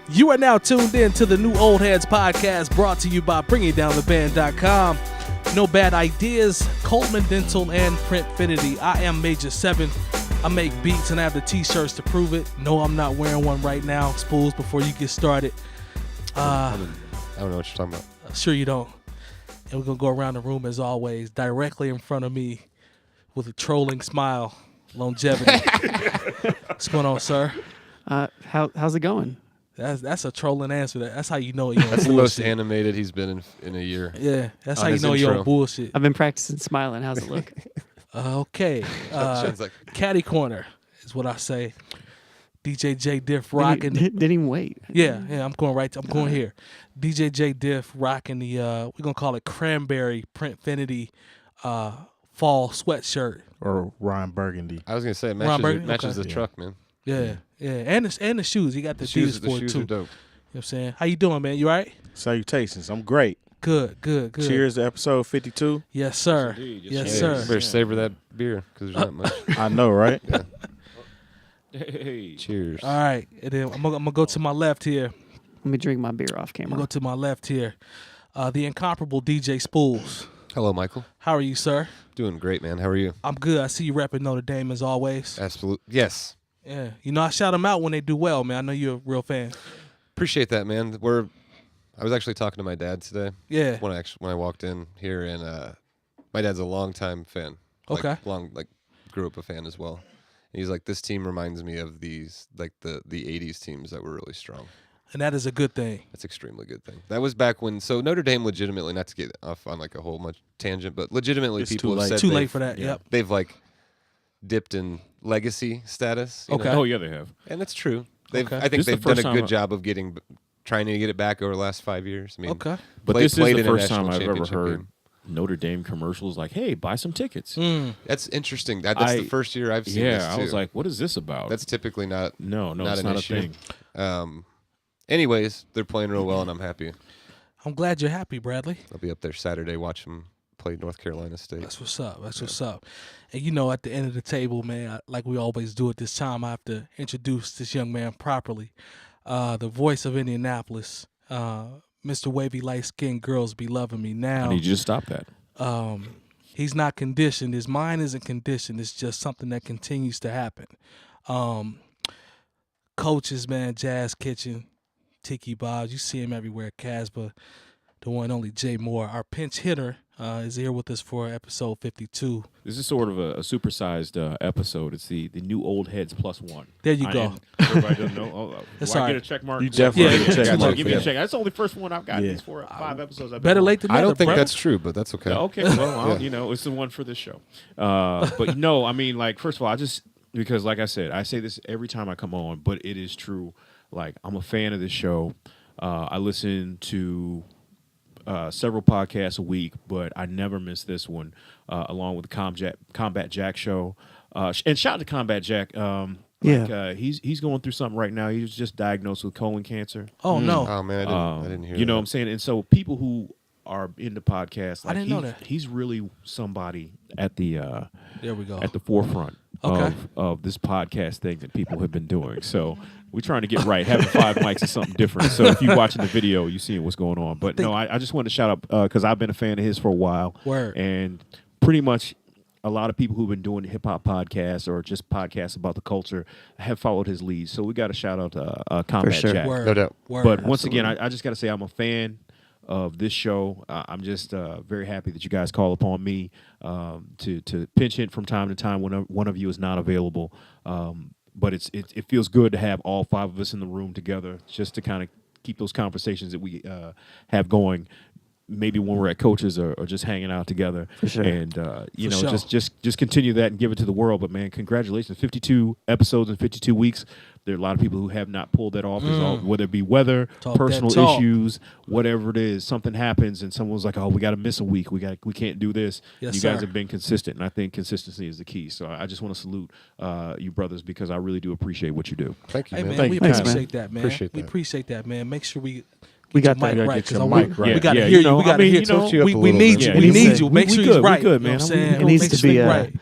You are now tuned in to the New Old Heads podcast, brought to you by BringingDownTheBand.com. No bad ideas, Coleman Dental and Printfinity. I am Major 7. I make beats and I have the t-shirts to prove it. No, I'm not wearing one right now. Spoolz, before you get started. I don't know what you're talking about. Sure you don't. And we're going to go around the room as always, directly in front of me with a trolling smile. Lonegevity. What's going on, sir? How's it going? That's a trolling answer. That's how you know you're on That's bullshit. the most animated he's been in a year. Yeah, that's On how you his know you're on intro. bullshit. I've been practicing smiling. How's it look? Okay. Sounds like Caddy Corner is what I say. DJ Jay Diff rocking. Didn't even wait. Yeah, I'm going right. I'm going here. DJ Jay Diff rocking the, we're going to call it cranberry Printfinity fall sweatshirt. Or Ron Burgundy. I was gonna say it Ron Burgundy? matches Okay. the truck, man. Yeah. And the shoes. He got the shoes for it shoes too. are dope. You know what I'm saying? How you doing, man? You all right? Salutations. I'm great. Good. Cheers to episode 52. Yes, sir. Indeed. Yes, Hey, sir. you better savor that beer because there's not much. I know, right? Hey. Cheers. All right. And then I'm going to go to my left here. Let me drink my beer off I'm going camera. to go to my left here. The incomparable DJ Spoolz. Hello, Michael. How are you, sir? Doing great, man. How are you? I'm good. I see you repping Notre Dame as always. Absolutely. Yes. Yeah. You know, I shout them out when they do well, man. I know you're a real fan. Appreciate that, man. I was actually talking to my dad today Yeah. when I walked in here, and my dad's a longtime fan. Okay. Grew up a fan as well. And he's like, this team reminds me of these, like the 80s teams that were really strong. And that is a good thing. That's an extremely good thing. That was back when, so Notre Dame legitimately, not to get off on like a whole much tangent, but legitimately It's people too have late. said Too they've- late for that. Yep. They've like dipped in legacy status. you Okay. know? Oh yeah, they have. And that's true. They've, Okay. I think This is the they've done first a time good job of trying to get it back over the last 5 years. I mean, Okay. But played this is the in a first national time I've ever championship heard game. Notre Dame commercials like, "Hey, buy some tickets." That's interesting. That's the first year I've seen this Yeah, too. I was like, "What is this about?" That's typically not no, not it's an not issue. a thing. Anyways, they're playing real well, and I'm happy. I'm glad you're happy, Bradley. I'll be up there Saturday watch them play North Carolina State. That's what's up. What's up. And you know, at the end of the table, man, like we always do at this time, I have to introduce this young man properly. The voice of Indianapolis, Mr. Wavy Light Skinned Girls Be Loving Me Now. I need you to stop that. He's not conditioned. His mind isn't conditioned. It's just something that continues to happen. Coaches, man, Jazz Kitchen, Tiki Bobs, you see him everywhere. Casbah, the one and only Jay Moore. Our pinch hitter is here with us for episode 52. This is sort of a supersized episode. It's the new old heads plus one. There you go. Everybody doesn't know. Oh, That's do I all get right. a check mark? You definitely Yeah, get a check yeah, mark. Give me for a that. check. That's the only first one I've got. Yeah. These 5 episodes I've been Better on. late than never, I don't think bro. that's true, but that's okay. Okay, well, you know, it's the one for this show. But no, I mean, like, first of all, because like I said, I say this every time I come on, but it is true. Like, I'm a fan of this show. I listen to several podcasts a week, but I never miss this one, along with the Combat Jack show. And shout out to Combat Jack. He's going through something right now. He was just diagnosed with colon cancer. Oh, no. Oh man, I didn't hear. You know that. what I'm saying? And so people who are into podcasts, like I didn't know that. He's really somebody at the There we go. at the forefront Okay. of this podcast thing that people have been doing. So we're trying to get right. Having 5 mics is something different. So if you're watching the video, you're seeing what's going on. But no, I just wanted to shout out because I've been a fan of his for a while. Word. And pretty much a lot of people who've been doing hip-hop podcasts or just podcasts about the culture have followed his lead. So we got to shout out to Combat sure. Jack. Word. No doubt. Word. But once again, I just got to say I'm a fan of this show. I'm just very happy that you guys call upon me to pinch hit from time to time when one of you is not available. But it feels good to have all 5 of us in the room together just to kind of keep those conversations that we have going. Maybe when we're at coaches or just hanging out together. For sure. And, you For know, sure. just continue that and give it to the world. But, man, congratulations. 52 episodes in 52 weeks. There are a lot of people who have not pulled that off, whether it be weather, Talk that personal talk. issues, whatever it is. Something happens and someone's like, oh, we got to miss a week. We can't do this. Yes, you guys sir. have been consistent, and I think consistency is the key. So I just want to salute you brothers because I really do appreciate what you do. Thank you, Hey, man. man, Thank we you. Thanks, appreciate that, man. Appreciate We that. appreciate that, man. Make sure we We got your that. mic You gotta right. get your 'cause mic right. We got to Yeah, hear you know, We got I to mean, hear you know, Switch you up we a we little need bit. you. Yeah, We you need said- you. Make we sure good, he's right. we good, You know man. what I'm saying? It needs Make to sure be he's right.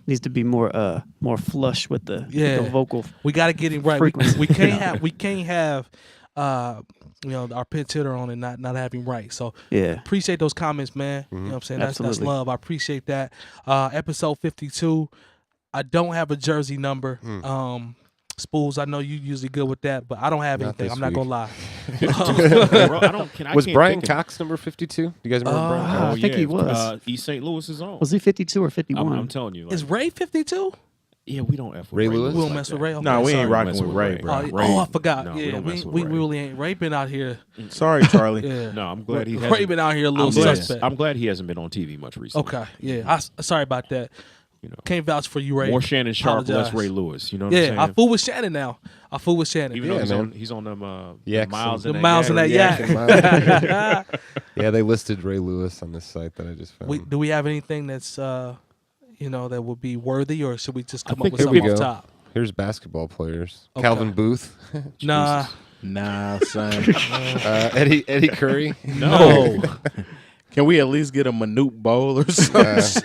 needs to be more flush with the Yeah. vocal. We got to get him right. Frequency. We can't have our pinch hitter on and not having right. So Yeah. appreciate those comments, man. You know what I'm saying? That's Absolutely. love. I appreciate that. Episode 52. I don't have a jersey number. Spoolz, I know you usually good with that, but I don't have Not anything. this I'm not week. gonna lie. Bro, I Was can't Brian think of- Cox number 52? Do you guys remember Brian I Cox? think he was. East St. Louis is on. Was he 52 or 51? I'm telling you. Like, Is Ray 52? yeah, we don't F with Ray Ray Lewis? We don't like mess that. with Ray. Okay, No, we sorry. ain't We rocking mess with Ray, bro. I forgot. No, we Yeah, don't mess with we Ray. really ain't. Ray been out here. Sorry, Charlie. Yeah. No, I'm glad he Ray hasn't. been out here a little I'm glad, suspect. I'm glad he hasn't been on TV much recently. Okay, yeah. Sorry about that. You know, Can't vouch for you, Ray. more Shannon Sharp, less Apologize. Ray Lewis. You know what I'm Yeah, saying? I fool with Shannon now. I fool with Shannon. Even Yeah, though man. he's on them Yaks miles and- in The miles in that Yeah, yak. yeah, they listed Ray Lewis on this site that I just found. Do we have anything that's that would be worthy, or should we just come up think with here something we off go. top? Here's basketball players. Okay. Calvin Booth, Nah, Nah, son. Eddie Curry, no. Can we at least get a Manute Bowl or something?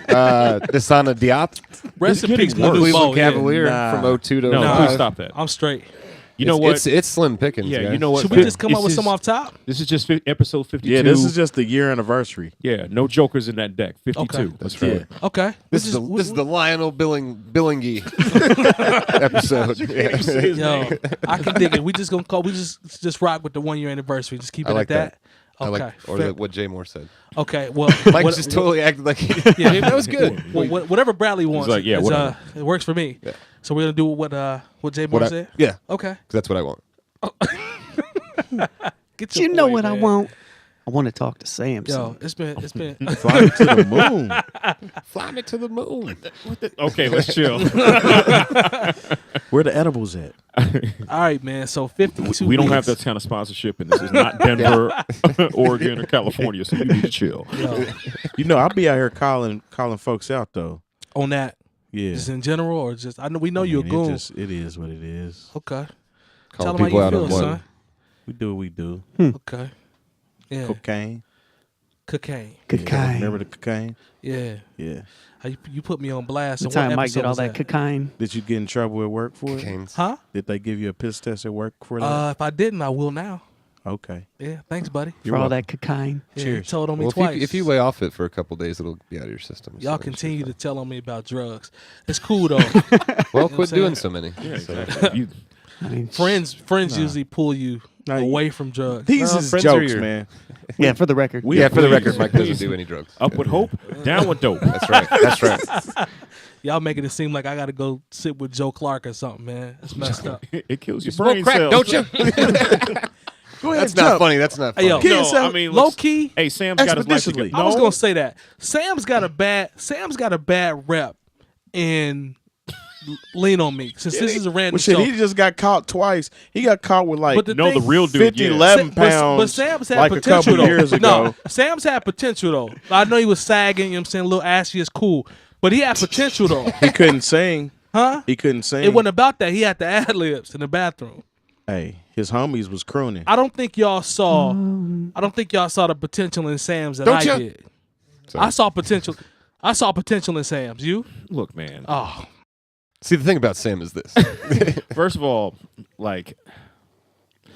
Desana Diop, Rest in getting peace, worse. Manute Cleveland Bol, yeah. Cavalier Nah. from 02 to No, 05. please stop that. I'm straight. You know what? It's slim pickings. Yeah, guys. you know what? Should we just come up with This some is- off top? This is just episode 52. Yeah, this is just the year anniversary. Yeah, no jokers in that deck. 52. Okay. That's Yeah. right. Okay. This is the Lionel Billingy episode. Yeah. Yo, I can dig it. We just just rock with the 1 year anniversary. Just keep it I like at that. I Okay. like fair. what Jay Moore said. Okay. Well, Mike what- just totally acted like Yeah. that was good. Well, whatever Bradley wants, like, yeah, is, whatever. it works for me. Yeah. So we're gonna do what Jay Moore What I, said. yeah, Okay. 'cause that's what I want. Get You your know boy, what I man. want? I want to talk to Sam. Yo, it's been. Fly me to the moon. Fly me to the moon. Okay, let's chill. Where the edibles at? All right, man. So 52. We don't have weeks. that kind of sponsorship, and this is not Denver, Oregon, or California, so you need to chill. Yo, You know, I'll be out here calling folks out though. on that, Yeah. just in general, or just I know we know you're a mean, goon. it is what it is. Okay. Call Tell them people how out you on feel, one. son. We do what we do. Okay. Yeah. Cocaine. Cocaine. Cocaine. Remember the cocaine? Yeah. Yeah. How you put me on blast. The And what time Mike episode did all was that cocaine. Did you get in trouble at work for it? Canes. Huh? Did they give you a piss test at work for that? If I didn't, I will now. Okay. Yeah. Thanks, buddy. For all that cocaine. Yeah, Cheers. Told on me Well, twice. if you lay off it for a couple days, it'll be out of your system. Y'all So continue to tell on me about drugs. It's cool though. Well, what quit I'm doing saying? so many. Yeah, So- exactly. You- I mean, friends usually pull you Nah, you- away from drugs. These No, is friends are jokes, your- man. yeah, for the record. Yeah, for the Please. record, Mike doesn't Please. do any drugs. Up with hope, down with dope. That's right. That's right. Y'all making it seem like I got to go sit with Joe Clark or something, man. That's messed up. It kills your Smoke brain crack, cells. don't you? Go ahead, That's not funny. That's not Hey, funny. yo, Kill No, yourself. I mean, low let's- key. Hey, Sam's got his life Expeditiously. together. I was No. gonna say that Sam's got a bad rep in Lean on Me since this is a random Well, shit, show. he just got caught twice. He got caught with like But the No, the thing- real dude. 50, yeah. 11 But pounds. Sam's had like a potential couple though. years No, ago. Sam's had potential though. I know he was sagging. You know what I'm saying, a little ashy is cool, but he had potential though. He couldn't sing. Huh? He couldn't sing. It wasn't about that. He had the ad libs in the bathroom. Hey, his homies was crooning. I don't think y'all saw. I don't think y'all saw the potential in Sam's that Don't I ya? did. Sorry. I saw potential. I saw potential in Sam's. You? Look, man. Oh, See, the thing about Sam is this. First of all, like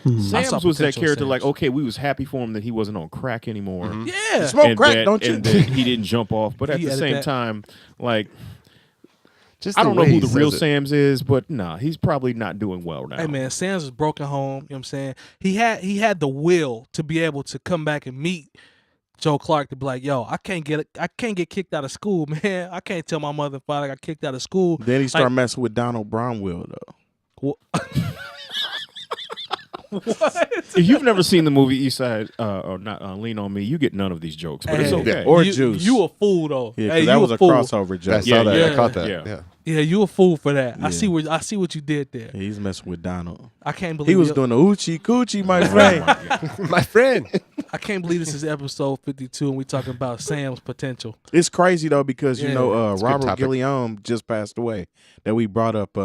I saw Sam's was that potential in character. Sam's. Like, okay, we was happy for him that he wasn't on crack anymore. yeah. Smoke And crack, that- don't you? And that he didn't jump off. But at He the added same that. time, like, Just I don't know way who he the real says it. Sam's is, but nah, he's probably not doing well now. Hey man, Sam's was broken home. You know what I'm saying? He had the will to be able to come back and meet Joe Clark to be like, yo, I can't get kicked out of school, man. I can't tell my mother and father I got kicked out of school. Then he started Like- messing with Donald Brownwell though. If you've never seen the movie East Side or not Lean on Me, you get none of these jokes. But it's Hey, okay. Or you, Juice. You a fool though. Yeah, 'cause hey, that you was a a fool. crossover I joke. saw that. yeah. I caught that. Yeah. Yeah. Yeah, you a fool for that. Yeah. I see what you did there. Yeah, he's messing with Donald. I can't believe He was you- doing the oochie coochie, my Oh friend. my God. My friend. I can't believe this is episode 52 and we talking about Sam's potential. It's crazy though because you Yeah. know It's a good Robert topic. Guillaume just passed away. That we brought up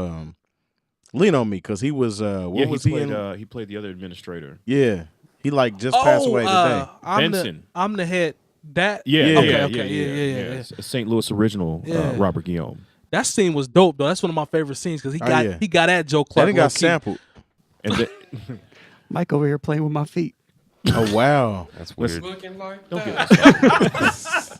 Lean on Me because he was what Yeah, was he he played. in? He played the other administrator. Yeah, he like just passed away today. Benson. I'm the head. That Yeah, Yeah. yeah, Okay, yeah. It's a St. Louis original, Yeah. Robert Guillaume. That scene was dope though. That's one of my favorite scenes because he Oh, got yeah. he got at Joe That Clark. thing got low-key. sampled. And Mike over here playing with my feet. Oh wow. That's weird. Don't get us.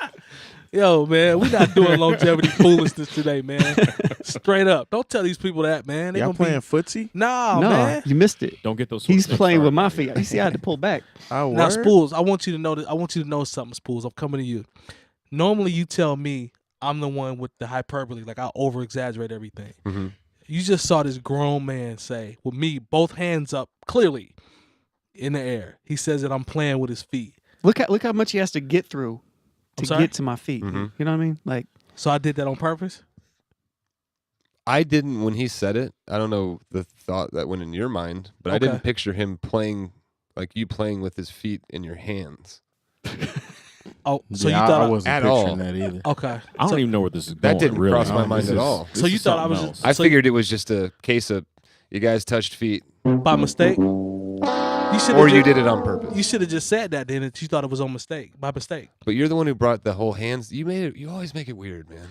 Yo, man, we not doing longevity foolishness today, man. Straight up. Don't tell these people that, man. They Y'all gonna playing footsie? Nah, no, man. you missed it. Don't get those. He's sorts of playing things with my started. feet. You see, I had to pull back. Oh, Now, word? Spoolz, I want you to know that. I want you to know something, Spoolz. I'm coming to you. Normally, you tell me I'm the one with the hyperbole, like I over exaggerate everything. Mhm. You just saw this grown man say, with me, both hands up, clearly in the air. He says that I'm playing with his feet. Look how much he has to get through I'm to sorry? get to my feet. Mhm. You know what I mean? Like, So I did that on purpose. I didn't when he said it. I don't know the thought that went in your mind, but I Okay. didn't picture him playing like you playing with his feet in your hands. Oh, so yeah, you thought I wasn't at picturing all. that either. Okay. I don't So- even know where this is going. That didn't really. cross my mind This at is- all. this So you is thought I something was else. just- I So- figured it was just a case of you guys touched feet, by mistake. You should or you did it on purpose. You should have just said that then. That you thought it was on mistake, by mistake. But you're the one who brought the whole hands. You made it. You always make it weird, man.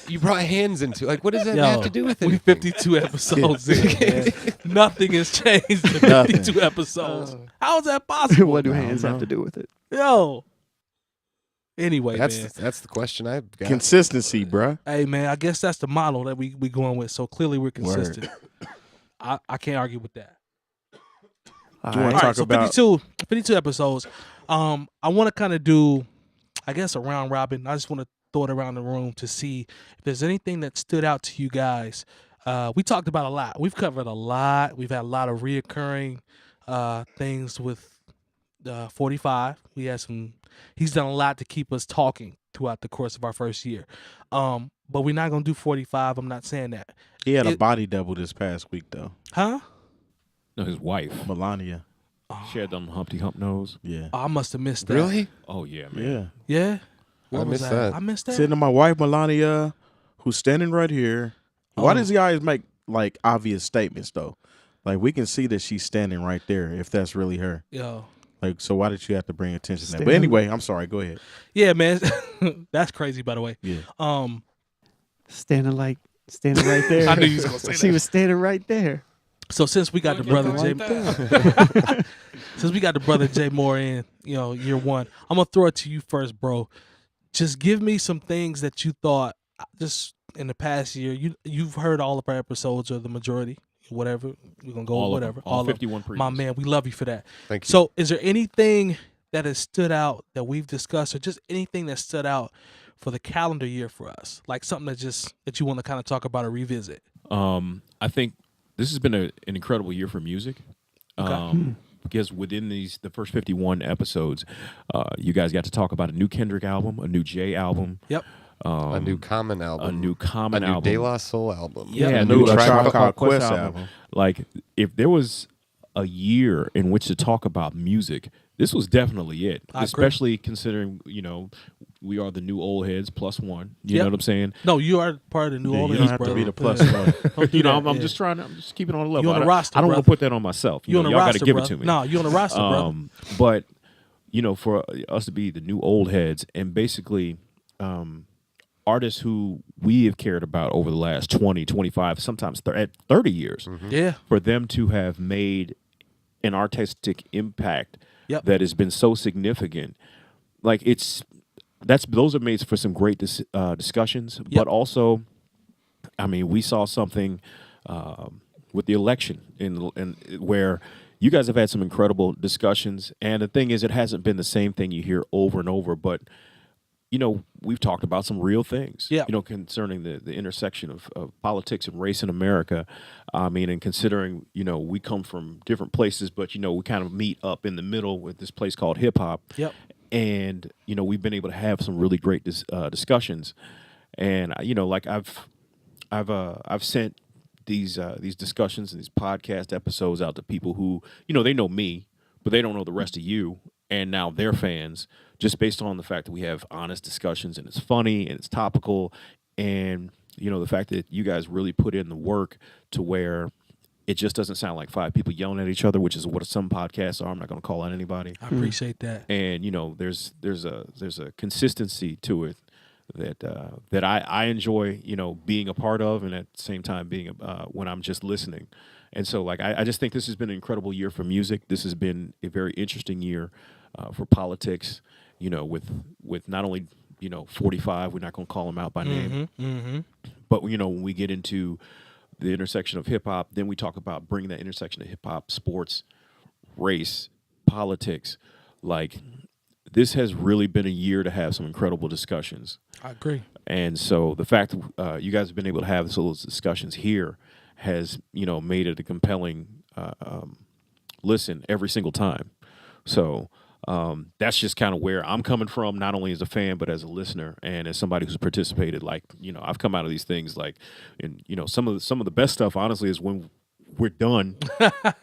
you brought hands into like. What does that have to do with it? We 52 episodes in, man. Nothing has changed in Nothing. 52 episodes. How is that possible? what do hands have to do with it? Yo. Anyway, man. That's the question I've got. Consistency, bruh. Hey, man, I guess that's the model that we going with. So clearly we're consistent. I can't argue with that. All You wanna right. All talk right, so about 52 episodes. I want to kind of do, I guess, a round robin. I just want to throw it around the room to see if there's anything that stood out to you guys. We talked about a lot. We've covered a lot. We've had a lot of reoccurring things with 45. We had some. He's done a lot to keep us talking throughout the course of our first year. But we're not gonna do 45. I'm not saying that. he had a body double this past week though. Huh? No, his wife. Melania. She had them Humpty Hump nose. Yeah. Oh, I must have missed that. Really? Oh yeah, man. Yeah. Yeah. What was missed that. I missed that. Sitting to my wife Melania, who's standing right here. Why does he always make like obvious statements though? Like we can see that she's standing right there if that's really her. Yo. Like so why did you have to bring attention to that? But Standing- anyway, I'm sorry, go ahead. Yeah, man. That's crazy, by the way. Yeah. Standing right there. I knew you was gonna say She that. was standing right there. So since we got the brother Jay, since we got the brother Jay Moore in, year one, I'm gonna throw it to you first, bro. Just give me some things that you thought just in the past year. You've heard all of our episodes or the majority, whatever. We're gonna go All of whatever. them. All of them. 51 previous. My man, we love you for that. Thank you. So, is there anything that has stood out that we've discussed, or just anything that stood out for the calendar year for us, like something that you want to kind of talk about or revisit? I think this has been an incredible year for music. Because within the first 51 episodes, you guys got to talk about a new Kendrick album, a new Jay album, Yep. a new Common album, a new Common a new album, De La Soul album, Yeah, a a new new Tribe Called Quest Quest album. album. Like, if there was a year in which to talk about music, this was definitely it. I agree. Especially considering, we are the new old heads plus one. You Yep. know what I'm saying? No, you are part of the New Yeah, Orleans, you don't have brother. to be the plus one. Don't do You know, that, I'm yeah. just trying. I'm just keeping it on the level. You on the I don't- roster, I don't want brother. to put that on myself. You on the y'all roster, got to give bro. it to me. No, you on the roster, bro. But for us to be the new old heads and basically artists who we have cared about over the last 20, 25, sometimes 30 years, Yeah. for them to have made an artistic impact Yep. that has been so significant, like those are made for some great discussions, Yep. but also, I mean, we saw something with the election in where you guys have had some incredible discussions, and the thing is, it hasn't been the same thing you hear over and over, but we've talked about some real things, Yeah. concerning the intersection of politics and race in America. I mean, and considering, we come from different places, but, we kind of meet up in the middle with this place called hip hop. Yep. And, we've been able to have some really great discussions. And, like I've sent these discussions and these podcast episodes out to people who, they know me, but they don't know the rest of you. And now they're fans just based on the fact that we have honest discussions and it's funny and it's topical. And, the fact that you guys really put in the work to where it just doesn't sound like five people yelling at each other, which is what some podcasts are. I'm not going to call out anybody. I appreciate that. And, there's a consistency to it that I enjoy, being a part of, and at the same time being when I'm just listening. And so, like, I just think this has been an incredible year for music. This has been a very interesting year for politics. With not only 45, we're not going to call them out by name, but when we get into the intersection of hip hop, then we talk about bringing that intersection of hip hop, sports, race, politics. Like, this has really been a year to have some incredible discussions. I agree. And so the fact that you guys have been able to have those discussions here has, made it a compelling listen every single time. So that's just kind of where I'm coming from, not only as a fan, but as a listener and as somebody who's participated. Like, I've come out of these things like, and some of the best stuff, honestly, is when we're done,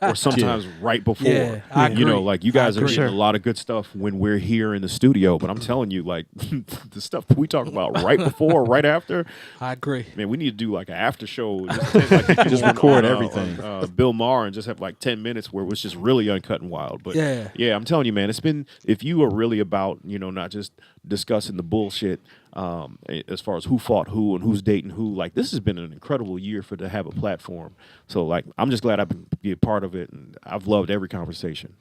or sometimes right before. Yeah, I agree. Like, you guys are agree. getting a lot of good stuff when we're here in the studio. But I'm telling you, like, the stuff that we talk about right before, right after. I agree. Man, we need to do like an after show. Just record everything. Bill Maher, and just have like 10 minutes where it was just really uncut and wild. But yeah, I'm telling you, man, it's been, if you are really about, not just discussing the bullshit, as far as who fought who and who's dating who, like, this has been an incredible year to have a platform. So, like, I'm just glad I've been be a part of it, and I've loved every conversation.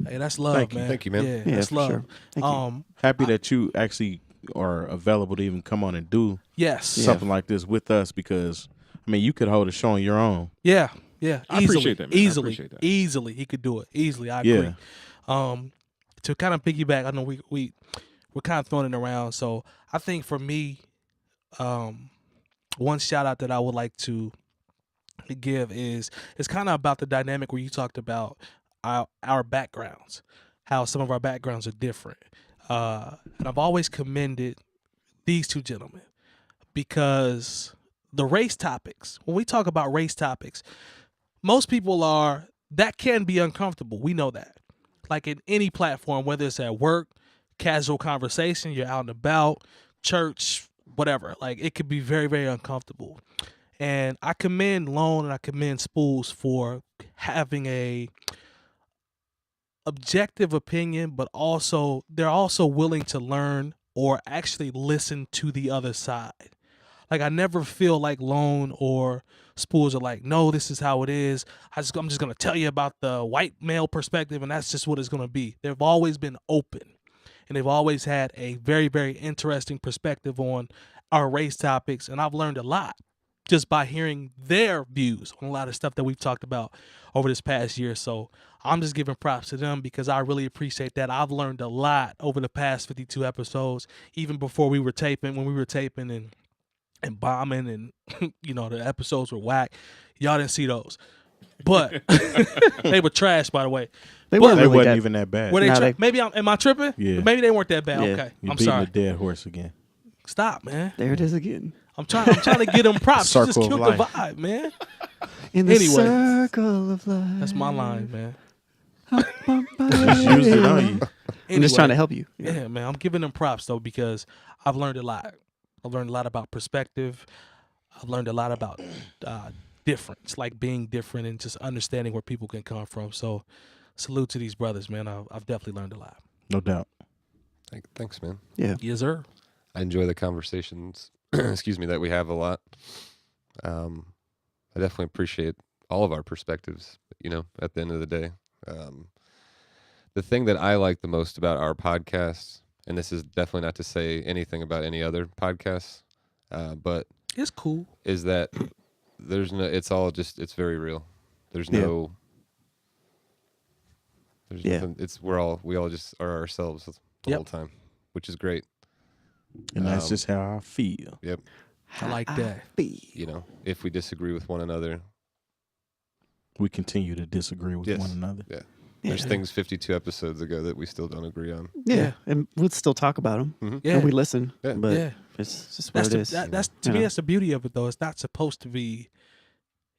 Hey, that's love, man. Thank you, man. Yeah, that's for love. sure. Thank you. Happy that you actually are available to even come on and do something like this with us, because I mean, you could hold a show on your own. Yeah. I appreciate that, man. Easily, he could do it. Easily, I agree. To kind of piggyback, I know we're kind of throwing it around. So I think for me, one shout out that I would like to give is it's kind of about the dynamic where you talked about our backgrounds, how some of our backgrounds are different. And I've always commended these two gentlemen because the race topics, when we talk about race topics, most people that can be uncomfortable. We know that. Like in any platform, whether it's at work, casual conversation, you're out and about, church, whatever. Like, it could be very, very uncomfortable. And I commend Lone and I commend Spoolz for having a objective opinion, but also they're also willing to learn or actually listen to the other side. Like, I never feel like Lone or Spoolz are like, no, this is how it is. I'm just going to tell you about the white male perspective, and that's just what it's going to be. They've always been open, and they've always had a very, very interesting perspective on our race topics, and I've learned a lot just by hearing their views on a lot of stuff that we've talked about over this past year. So I'm just giving props to them because I really appreciate that. I've learned a lot over the past 52 episodes, even before when we were taping and bombing and, the episodes were whack. Y'all didn't see those. But they were trash, by the way. They wasn't even that bad. Were they maybe am I tripping? Yeah. Maybe they weren't that bad. Yeah. Okay. You're I'm beating sorry. a dead horse again. Stop, man. There it is again. I'm trying to get them props. You just Circle killed of the life. vibe, man. In the Anyway. circle of life. That's my line, man. Just used it on you. I'm just trying to help you. Yeah, man. I'm giving them props, though, because I've learned a lot. I've learned a lot about perspective. I've learned a lot about difference, like being different and just understanding where people can come from. So salute to these brothers, man. I've definitely learned a lot. No doubt. Thanks, man. Yeah. Yes, sir. I enjoy the conversations, that we have a lot. I definitely appreciate all of our perspectives, at the end of the day. The thing that I like the most about our podcast, and this is definitely not to say anything about any other podcasts, but It's cool. is that it's very real. There's no, there's nothing, we all just are ourselves the whole time, which is great. And that's just how I feel. Yep. I like that. If we disagree with one another, We continue to disagree with one another. yeah. There's things 52 episodes ago that we still don't agree on. Yeah. And we'll still talk about them. Mm-hmm. Yeah. And we listen. Yeah. But Yeah. it's just what it is. That's to me, that's the beauty of it, though. It's not supposed to be,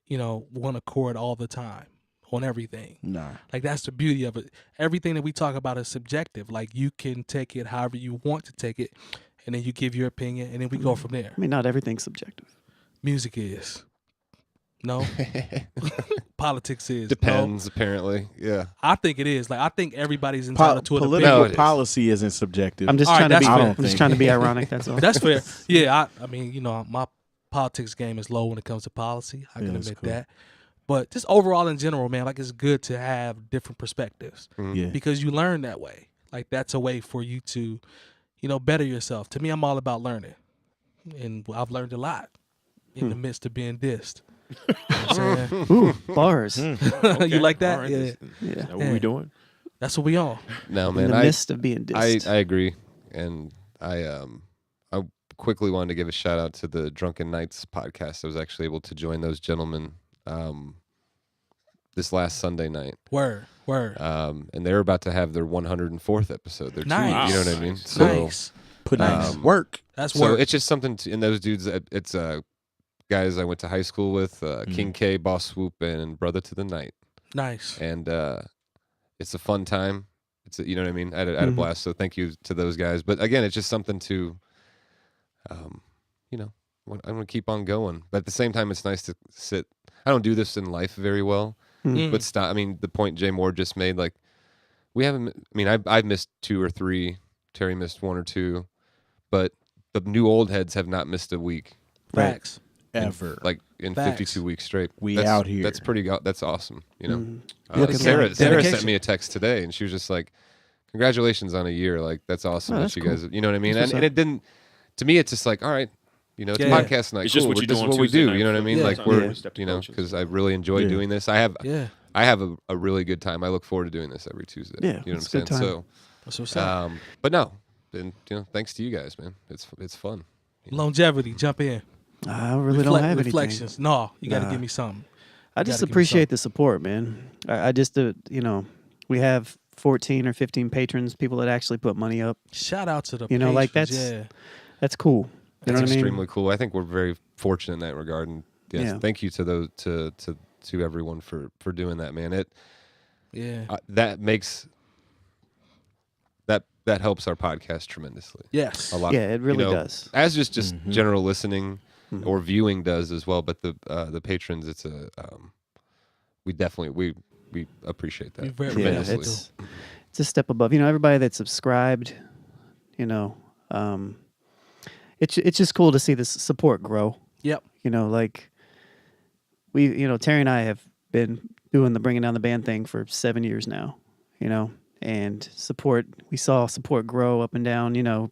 one accord all the time on everything. Nah. Like, that's the beauty of it. Everything that we talk about is subjective. Like, you can take it however you want to take it, and then you give your opinion, and then we go from there. I mean, not everything's subjective. Music is. No. Politics is. Depends, No. apparently. Yeah. I think it is. Like, I think everybody's entitled to an opinion. Political No, it is. policy isn't subjective. I'm just All right, trying to that's be. fair. I'm just trying to be ironic. That's all. That's fair. Yeah, I mean, you know, my politics game is low when it comes to policy. I can that's admit cool. that. But just overall in general, man, like it's good to have different perspectives Yeah. because you learn that way. Like that's a way for you to, you know, better yourself. To me, I'm all about learning. And I've learned a lot in the midst of being dissed. You know what I'm saying? Ooh, bars. Okay, You like that? all right, Yeah. Is Yeah. that what we doing? That's what we on. No, In man. the midst of being dissed. I agree, and I quickly wanted to give a shout out to the Drunken Knights podcast. I was actually able to join those gentlemen this last Sunday night, Word. and they're about to have their 104th episode. Their Nice. you know what I mean? Nice. So, Nice. Putting in work. That's so work. it's just something. And those dudes, it's guys I went to high school with, King K, Boss Swoop, and Brother to the Night, Nice. and it's a fun time. You know what I mean? I had a blast. So thank you to those guys. But again, it's just something to, you know, I'm going to keep on going. But at the same time, it's nice to sit. I don't do this in life very well, but stop. I mean, the point Jay Moore just made, like, we haven't, I mean, I've missed 2 or 3. Terry missed 1 or 2, but the new old heads have not missed a week. Facts. Ever. Like in Facts. 52 weeks straight. We that's, out here. That's that's awesome. You know, Look at Sarah that. sent Dedication. me a text today, and she was just like, "Congratulations on a year. Like that's awesome Oh, that that's you cool. guys. You know what I mean? That's And what's it didn't. To me, it's just like, all right, you know, it's Yeah. a podcast night. It's cool. just what you do This is on what we Tuesday do. night You know what I for mean? the Like first we're, time we stepped to you know, coaches. because I really enjoy Yeah. doing this. I have Yeah. a really good time. I look forward to doing this every Tuesday. Yeah, you know it's what a I'm good saying? time. So, That's what's up. but no, and you know, thanks to you guys, man. It's fun. Longevity, jump in. I really don't have anything. Reflections. No, you got to Nah. give me something. I You just gotta give me appreciate something. the support, man. I just, you know, we have 14 or 15 patrons, people that actually put money up. Shout out to the You know, like, patrons, that's- yeah. That's cool. You That's know what I mean? extremely cool. I think we're very fortunate in that regard, and yes, Yeah. thank you to those to everyone for doing that, man. It Yeah. that makes that helps our podcast tremendously. Yes. A lot. Yeah, it really you know, does. As just general listening Mhm. or viewing does as well. But the patrons, it's a we definitely we appreciate that We very Yeah, much tremendously. it's a step above. You know, everybody that's subscribed, you know, it's just cool to see this support grow. Yep. You know, like you know, Terry and I have been doing the Bringing Down the Band thing for 7 years now, you know, and we saw support grow up and down, you know,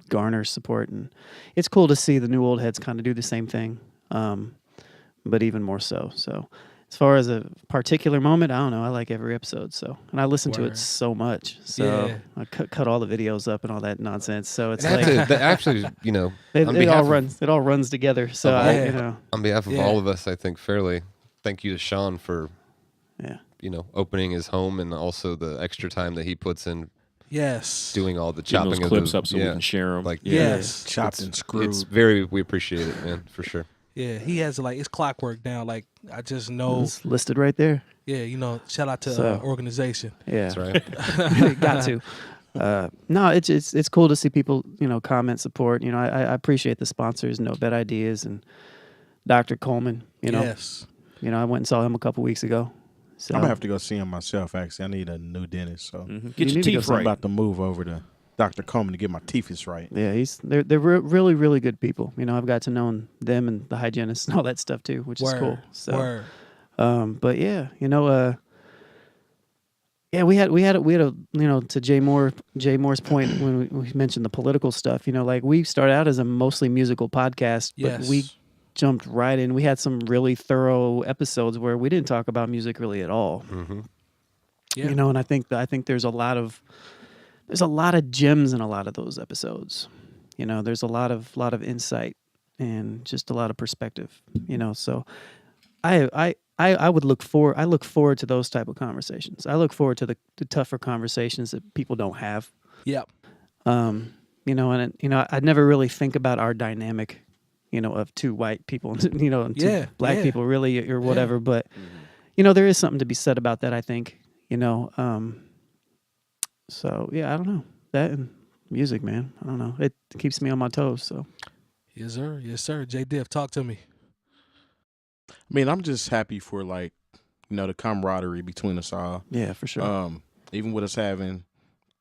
garner support. And it's cool to see the new old heads kind of do the same thing, but even more so. So as far as a particular moment, I don't know. I like every episode. So, and I listen to Word. it so much. So Yeah. I cut all the videos up and all that nonsense. So it's And like that actually, you know, it on all behalf of- runs. It all runs together. So of I, all- you know, on behalf of Yeah. all of us, I think fairly. Thank you to Sean for yeah. you know opening his home and also the extra time that he puts in Yes. doing all the Getting chopping those of clips the, up so we yeah, can share them. like Yes. Chopped and screwed. It's very we appreciate it, man, for sure. Yeah. He has like it's clockwork now. Like I just know. It's listed right there. Yeah. You know. Shout out to So- organization. Yeah. That's right. Got to. No, it's cool to see people, you know, comment, support. You know, I appreciate the sponsors, No Bad Ideas and Dr. Coleman. You know, Yes. you know, I went and saw him a couple weeks ago. So I'm gonna have to go see him myself. Actually, I need a new dentist, so Get You your need to go teeth see I'm right. about to move over to Dr. Coleman to get my teeth right. yeah, they're really really good people. You know, I've got to know them and the hygienists and all that stuff too, which is Word. cool. So, Word. but yeah, you know, yeah, we had a you know, to Jay Moore's point when we mentioned the political stuff. You know, like we started out as a mostly musical podcast, but Yes. we jumped right in. We had some really thorough episodes where we didn't talk about music really at all. hmm Yeah. You know, and I think there's a lot of gems in a lot of those episodes. You know, there's a lot of insight and just a lot of perspective. You know, so I look forward to those type of conversations. I look forward to the tougher conversations that people don't have. Yep. You know, and you know, I never really think about our dynamic, you know, of two white people, you know, and two Yeah, black yeah. people really or whatever. But you know, there is something to be said about that, I think. You know, so yeah, I don't know. That and music, man. I don't know. It keeps me on my toes. So Yes, sir. Yes, sir. Jay Diff, talk to me. I mean, I'm just happy for like, the camaraderie between us all. Yeah, for sure. Even with us having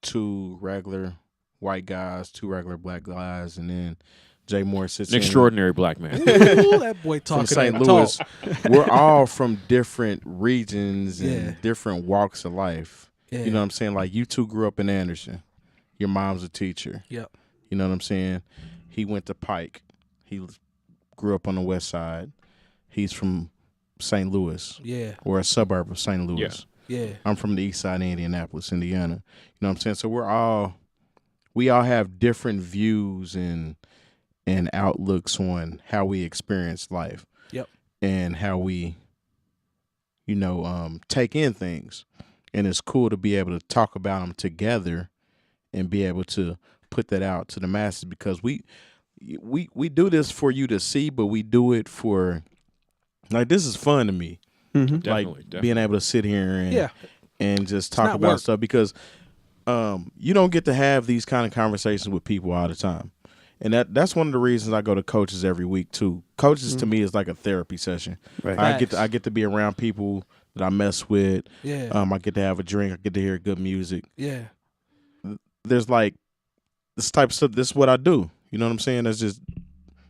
2 regular white guys, 2 regular black guys, and then Jay Moore sits An extraordinary black man. Ooh, that boy talking from St. that Louis. talk. We're all from different regions Yeah. and different walks of life. Yeah. You know what I'm saying? Like you 2 grew up in Anderson. Your mom's a teacher. Yep. You know what I'm saying? He went to Pike. He grew up on the west side. He's from St. Louis, Yeah. or a suburb of St. Louis. Yeah. I'm from the east side of Indianapolis, Indiana. You know what I'm saying? So we all have different views and outlooks on how we experience life. Yep. And how we, take in things. And it's cool to be able to talk about them together and be able to put that out to the masses, because we do this for you to see, but we do it for, like, this is fun to me. Mm-hmm. Definitely. Being able to sit here and just talk not about work. stuff, because you don't get to have these kind of conversations with people all the time. And that's one of the reasons I go to coaches every week too. Coaches to me is like a therapy session. Right. I get to be around people that I mess with. Yeah. I get to have a drink. I get to hear good music. Yeah. There's like this type of stuff. This is what I do. You know what I'm saying? That's just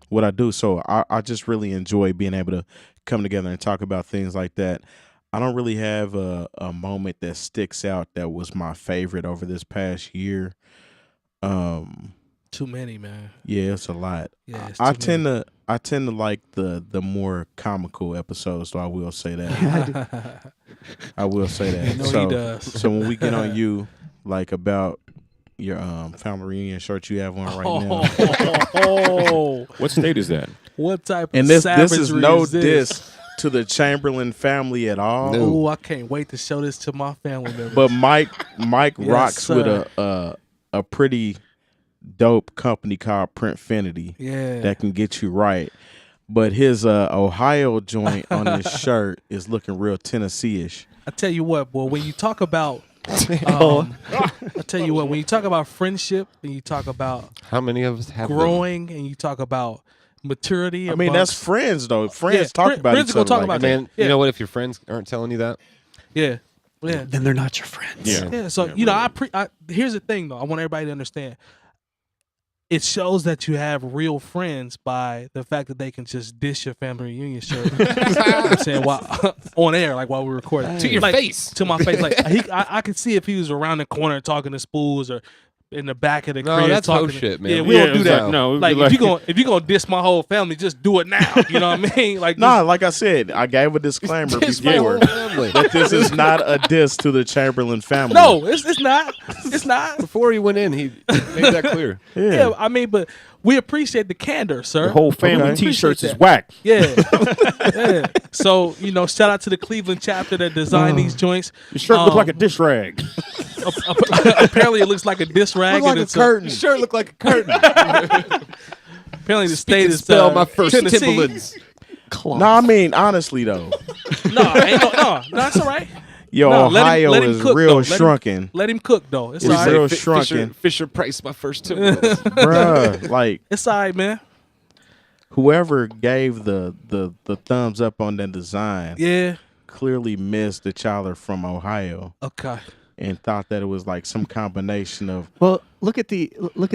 what I do. So I just really enjoy being able to come together and talk about things like that. I don't really have a moment that sticks out that was my favorite over this past year. Too many, man. Yeah, it's a lot. Yeah. It's I too tend many. to like the more comical episodes, so I will say that. I will say that. I know so, he does. So when we get on you, like about your family reunion shirt you have on right now, Oh, What state is that? what type of and this savagery is no is this? diss to the Chamberlain family at all. No. Oh, I can't wait to show this to my family members. But Mike Yes, rocks with sir. a pretty dope company called Printfinity yeah. that can get you right. But his Ohio joint on his shirt is looking real Tennessee-ish. I tell you what, boy, when you talk about I tell you what, when you talk about friendship and you talk about How many of us have them? growing and you talk about maturity, I mean, that's friends, though. Friends talk about friends each gonna other. talk like about that. Man, Yeah. you know what? If your friends aren't telling you that, yeah. Yeah. Then they're not your friends. Yeah. Yeah, so here's the thing though. I want everybody to understand. It shows that you have real friends by the fact that they can just dish your family reunion shirt. You know what I'm saying, while on air, like while we're recording, To your Like, face. to my face. Like I could see if he was around the corner talking to Spoolz or in the back of the No, crib that's talking. hoe shit, man. Yeah, we don't do it's that. like, no, Like if you gonna diss my whole family, just do it now. You know what I mean? Like Nah, like I said, I gave a disclaimer Diss my before whole family. that this is not a diss to the Chamberlain family. no, it's not. It's not. Before he went in, he made that clear. Yeah, I mean, but we appreciate the candor, sir. The whole family Okay. T-shirts Appreciate is whack. Yeah. Yeah. So, shout out to the Cleveland chapter that designed these joints. Your shirt look Um, like a dish rag. Apparently, it looks like a diss rag. Look like and a it's curtain. Sure, look like a curtain. apparently, the state is Spell my first Tennessee. Timberlands. Cloth. No, I mean, honestly, though. No, that's all right. Yo, No, let him- Ohio let him is cook, real though. Let him- shrunken. Let him cook, though. It's It's all right. real Fisher, shrunken. Fisher Price, my first Timberlands. Bruh, like, It's all right, man. whoever gave the thumbs up on that design Yeah. clearly missed that y'all are from Ohio Okay. and thought that it was like some combination of Well, look at the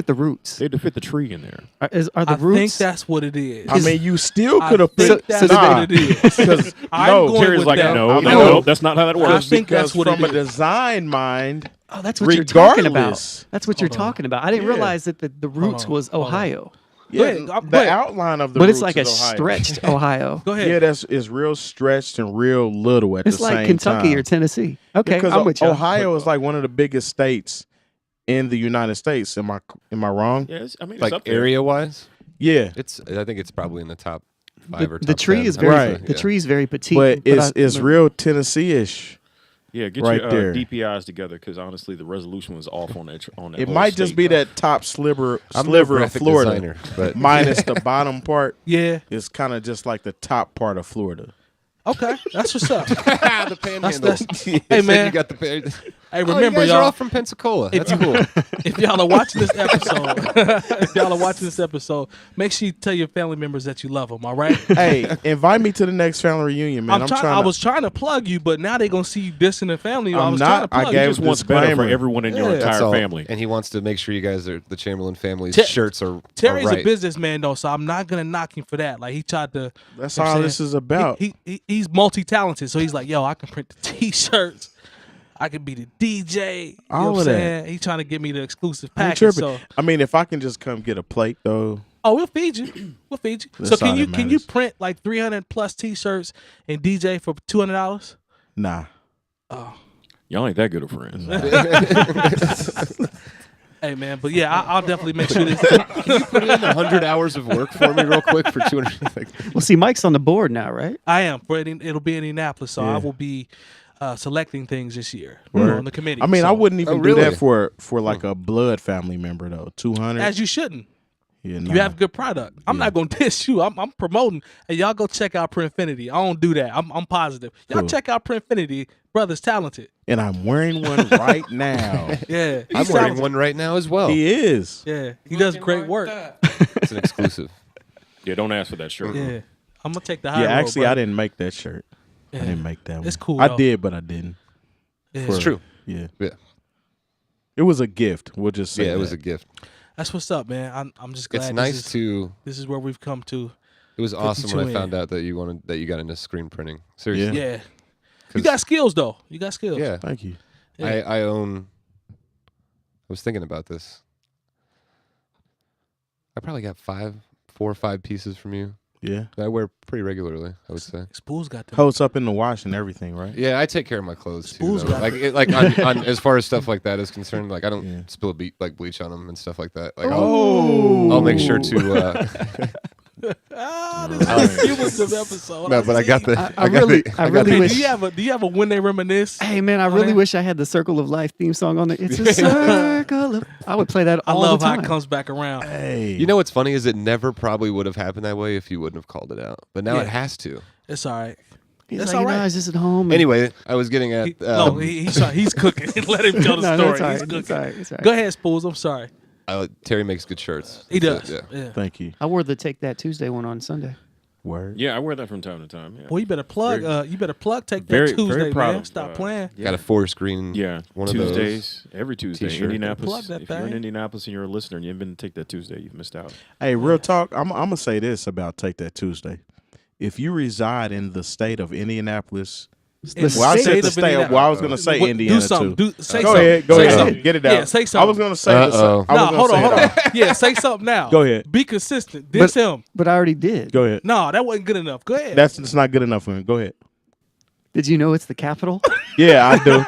roots. They had to fit the tree in there. Are the I roots? think that's what it is. I mean, you still I could have think picked that's nah, what it is. because I'm no, going Terry's with like, that. no, I mean, no, that's not how that I works. think that's because what from it a is. design mind, Oh, that's what you're talking about. regardless. That's what you're Hold on. talking about. I didn't Yeah. realize that the roots on, was hold on. Ohio. yeah, ahead, the go ahead. outline of the But it's roots like a is Ohio. stretched Ohio. Go ahead. Yeah, it's real stretched and real little at It's the like same Kentucky time. or Tennessee. Okay, Because I'm with you. Ohio is like one of the biggest states in the United States. Am I wrong? Yeah, I mean, it's Like up there. area wise, Yeah, I think it's probably in the top 5 or top The tree 10. is very Right. the tree is very petite. but it's I- real Tennessee-ish. Yeah, get right your there. DPIs together because honestly, the resolution was off on that. It whole might just state. be that top sliver I'm no of graphic Florida, designer, but minus the bottom part. Yeah. It's kind of just like the top part of Florida. Okay. That's what's up. the panhandle. That's- You Hey, said man. you got the pan. Hey, Oh, remember, you guys are y'all, all from Pensacola. That's cool. if y'all are watching this episode, make sure you tell your family members that you love them. All right. Hey, invite me to the next family reunion, man. I was trying to plug you, but now they're gonna see you dissing the family. I I'm was not. trying to plug I you. gave Just wants better for disclaimer. everyone in your Yeah. That's entire all. family. And he wants to make sure you guys are the Chamberlain family's Ter- shirts are Terry's are right. a businessman though, so I'm not gonna knock him for that. Like he tried to. That's you know what all I'm this saying? is about. He's multi-talented, so he's like, yo, I can print the T-shirts. I can be the DJ. You know All what of I'm that. saying? He's trying to give me the exclusive I ain't package. tripping. So, I mean, if I can just come get a plate, though. oh, we'll feed you. We'll feed you. That's So can all you that can you matters. print like 300 plus T-shirts and DJ for $200? Nah. Y'all ain't that good of friends. Hey man, but yeah, I'll definitely make sure this. Put in 100 hours of work for me real quick for 200. Like, Well, see, Mike's on the board now, right? I am. It'll be in Indianapolis, so Yeah. I will be selecting things this year Word. on the committee. I mean, so, I wouldn't even Oh, do really? that for like a blood family member though. 200. as you shouldn't. Yeah, You have good product. I'm not gonna diss you. I'm promoting. Hey, y'all go check out Printfinity. I don't do that. I'm positive. Y'all Cool. check out Printfinity. Brother's talented. And I'm wearing one right now. Yeah, I'm he's wearing talented. one right now as well. He is. Yeah, he does great work. It's an exclusive. Yeah, don't ask for that shirt. Yeah, I'm gonna take the high Yeah, road, actually, I brother. didn't make that shirt. Yeah. I didn't make that one. It's cool, I though. did, but I didn't. Yeah. It's true. Yeah. Yeah. It was a gift. We'll just say Yeah, it was that. a gift. That's what's up, man. I'm just glad. It's nice to. This is where we've come to. It was awesome when 52 I in. found out that you got into screen printing. Seriously. Yeah, you 'Cause- got skills though. You got skills. Yeah. Thank you. Yeah. I own. I was thinking about this. I probably got 4 or 5 pieces from you Yeah. that I wear pretty regularly, I would say. Spoolz got them. Holds up in the wash and everything, right? Yeah, I take care of my clothes too. Spoolz Though. got Like, on as far as stuff like that is concerned, like I don't Yeah. spill bleach on them and stuff like that. Like Oh. I'll make sure to. This is a cumulative episode. No, but I got the. I really Hey, wish. do you have a when they reminisce? Hey man, I on really there? wish I had the Circle of Life theme song on it. It's a circle of. I would play that I all love the how time. it comes back around. Hey. You know what's funny is it never probably would have happened that way if you wouldn't have called it out. But now Yeah. it has to. It's all right. He's That's like, all you know, right. I was just at home. and- Anyway, I was getting at. He's cooking. Let him tell the no, story. that's all right. He's cooking. It's all right. It's all right. Go ahead, Spoolz. I'm sorry. Terry makes good shirts. He That's does. it, yeah. Yeah. Thank you. I wore the Take That Tuesday one on Sunday. Word. Yeah, I wear that from time to time. Yeah. Well, you better plug. Very- You better plug. Take that very Tuesday, proud man. of, Stop playing. Got a 4-screen. Yeah, One of those Tuesdays, every Tuesday. t-shirt. Indianapolis. Plug that If you're in thing. Indianapolis and you're a listener and you haven't been to Take That Tuesday, you've missed out. Hey, real talk. I'm gonna say this about Take That Tuesday. If you reside in the state of Indianapolis, In well, I state said of the state. Indiana- Well, I was gonna say What- Indiana do something. too. Say Go something. ahead. Go Say ahead. something. Get it out. Yeah, say I something. was gonna say this. Uh-oh. I was No, gonna hold say on, hold it on. Yeah, say something now. Go ahead. Be consistent. Diss him. But I already did. Go ahead. No, that wasn't good enough. Go ahead. That's not good enough for me. Go ahead. Did you know it's the capital? Yeah, I do.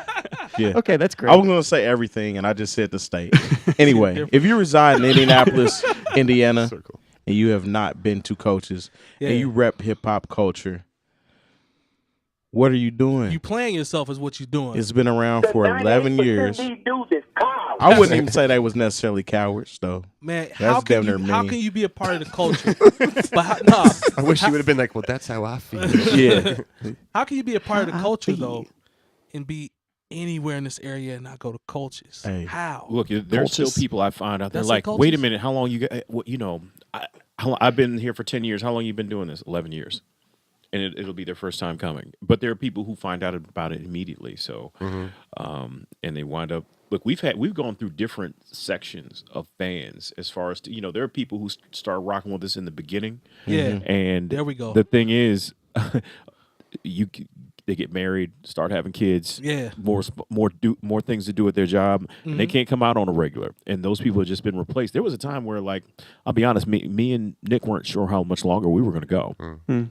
Yeah. Okay, that's great. I was gonna say everything, and I just said the state. Anyway, if you reside in Indianapolis, Indiana, Circle. and you have not been to Coaches, Yeah. and you rep hip hop culture, what are you doing? You playing yourself is what you're doing. It's been around for 11 years. I wouldn't even say they was necessarily cowards, though. Man, That's how can damn you near how mean. can you be a part of the culture? But I wish you would have been like, well, that's how I feel. Yeah. how can you be a part of the How I culture feel. though, and be anywhere in this area and not go to cultures? Hey. How? Look, there's still Cultures. people I find out there That's like, like wait a cultures. minute, how long you got? What you know? I've been here for 10 years. How long you been doing this? 11 years, and it'll be their first time coming. But there are people who find out about it immediately. So, and they wind up. Look, we've gone through different sections of fans as far as there are people who start rocking with us in the beginning. Yeah. And There we go. The thing is, they get married, start having kids. Yeah. More things to do with their job. And they can't come out on a regular. And those people have just been replaced. There was a time where, like, I'll be honest, me and Nick weren't sure how much longer we were going to go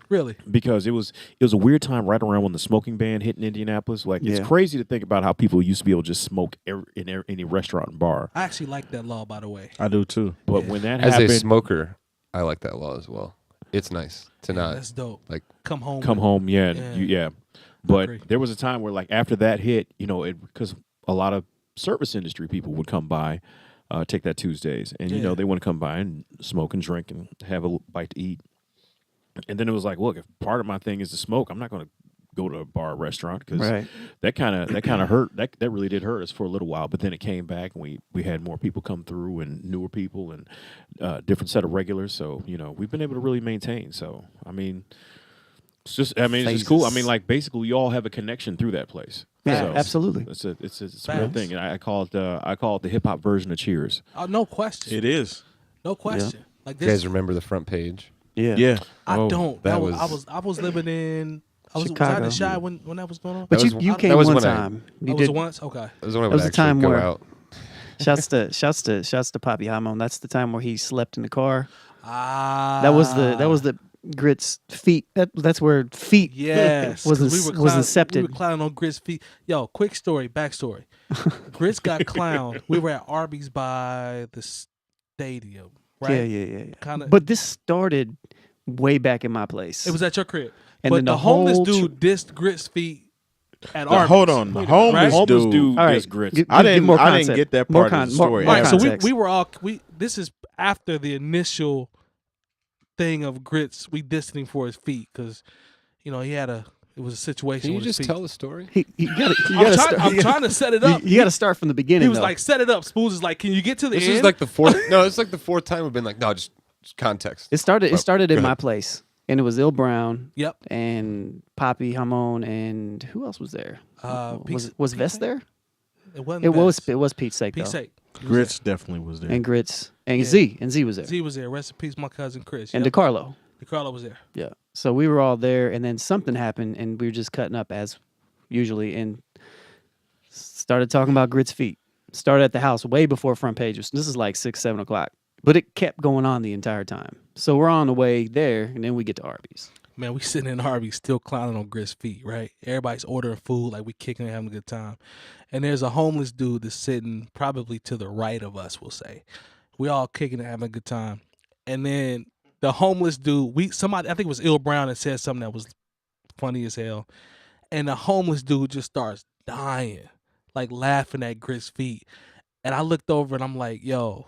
Really? because it was a weird time right around when the smoking ban hit in Indianapolis. Like, it's Yeah. crazy to think about how people used to be able to just smoke in any restaurant and bar. I actually like that law, by the way. I do too. But when that As happened, a smoker, I like that law as well. It's nice to not That's dope. like. Come home. come home, yeah, Yeah. yeah. But agree. there was a time where, like, after that hit, because a lot of service industry people would come by, Take That Tuesdays, and Yeah. they want to come by and smoke and drink and have a bite to eat. And then it was like, look, if part of my thing is to smoke, I'm not going to go to a bar or restaurant because Right. that kind of hurt. That really did hurt us for a little while. But then it came back, and we had more people come through and newer people and different set of regulars. So we've been able to really maintain. So I mean, it's just it's just cool. I mean, like basically, we all have a connection through that place. Yeah, So absolutely. It's a real thing, and I call it the hip hop version of Cheers. Oh, no question. It is. No question. Like You this, guys remember the front page? Yeah. Yeah. I don't. that I was living in. Was I Chicago. in Chi when that was going on? But That you was- you that came was one when I- time. You Was did. it once? Okay. That was when I That would was the actually time go where- out. Shouts to 𝗏𝗲 𝗀𝗱. That's the time where he slept in the car. Ah. That was the Grit's feet. That's where feet Yes. was 'cause was We incepted. were clowning on Grit's feet. Yo, quick story, backstory. Grit's got clowned. We were at Arby's by the stadium, right? Yeah. Kinda, But this started way back in my place. it was at your crib. And but then the the homeless whole dude dissed Grit's feet at Arby's. Hold on. The homeless Right? dude. All right. is Grits. Give I didn't more I didn't concept. get that More part of the more story. Right, so context. we were all this is after the initial thing of Grits. We dissed him for his feet because he had it was a situation. Can you with his just feet. tell the story? You gotta I'm trying to set it up. Mm-hmm. You got to start from the beginning. He was though. like, "Set it up." Spoolz is like, "Can you get to the This end?" is like the fourth. No, it's like the fourth time we've been like, no, just context. It started Go in my ahead. place, and it was Il Brown Yep. and Poppy Hamon, and who else was there? Pete's- Was Vest Pete's there? It wasn't. It was Pete's sake Pete's though. sake. He was Grits definitely was there. And Grits and Yeah. Z was there, there. Z was there. Rest in peace, my cousin Chris. and Yep. DeCarlo. DeCarlo was there. Yeah. So we were all there, and then something happened, and we were just cutting up as usually, and started talking about Grit's feet. Started at the house way before front page. This is like 6, 7 o'clock, but it kept going on the entire time. So we're on the way there, and then we get to Arby's. Man, we sitting in Arby's still clowning on Grit's feet, right? Everybody's ordering food, like we kicking and having a good time. And there's a homeless dude that's sitting probably to the right of us, we'll say. We all kicking and having a good time. And then the homeless dude, I think it was Il Brown that said something that was funny as hell. And the homeless dude just starts dying, like laughing at Grit's feet. And I looked over and I'm like, yo,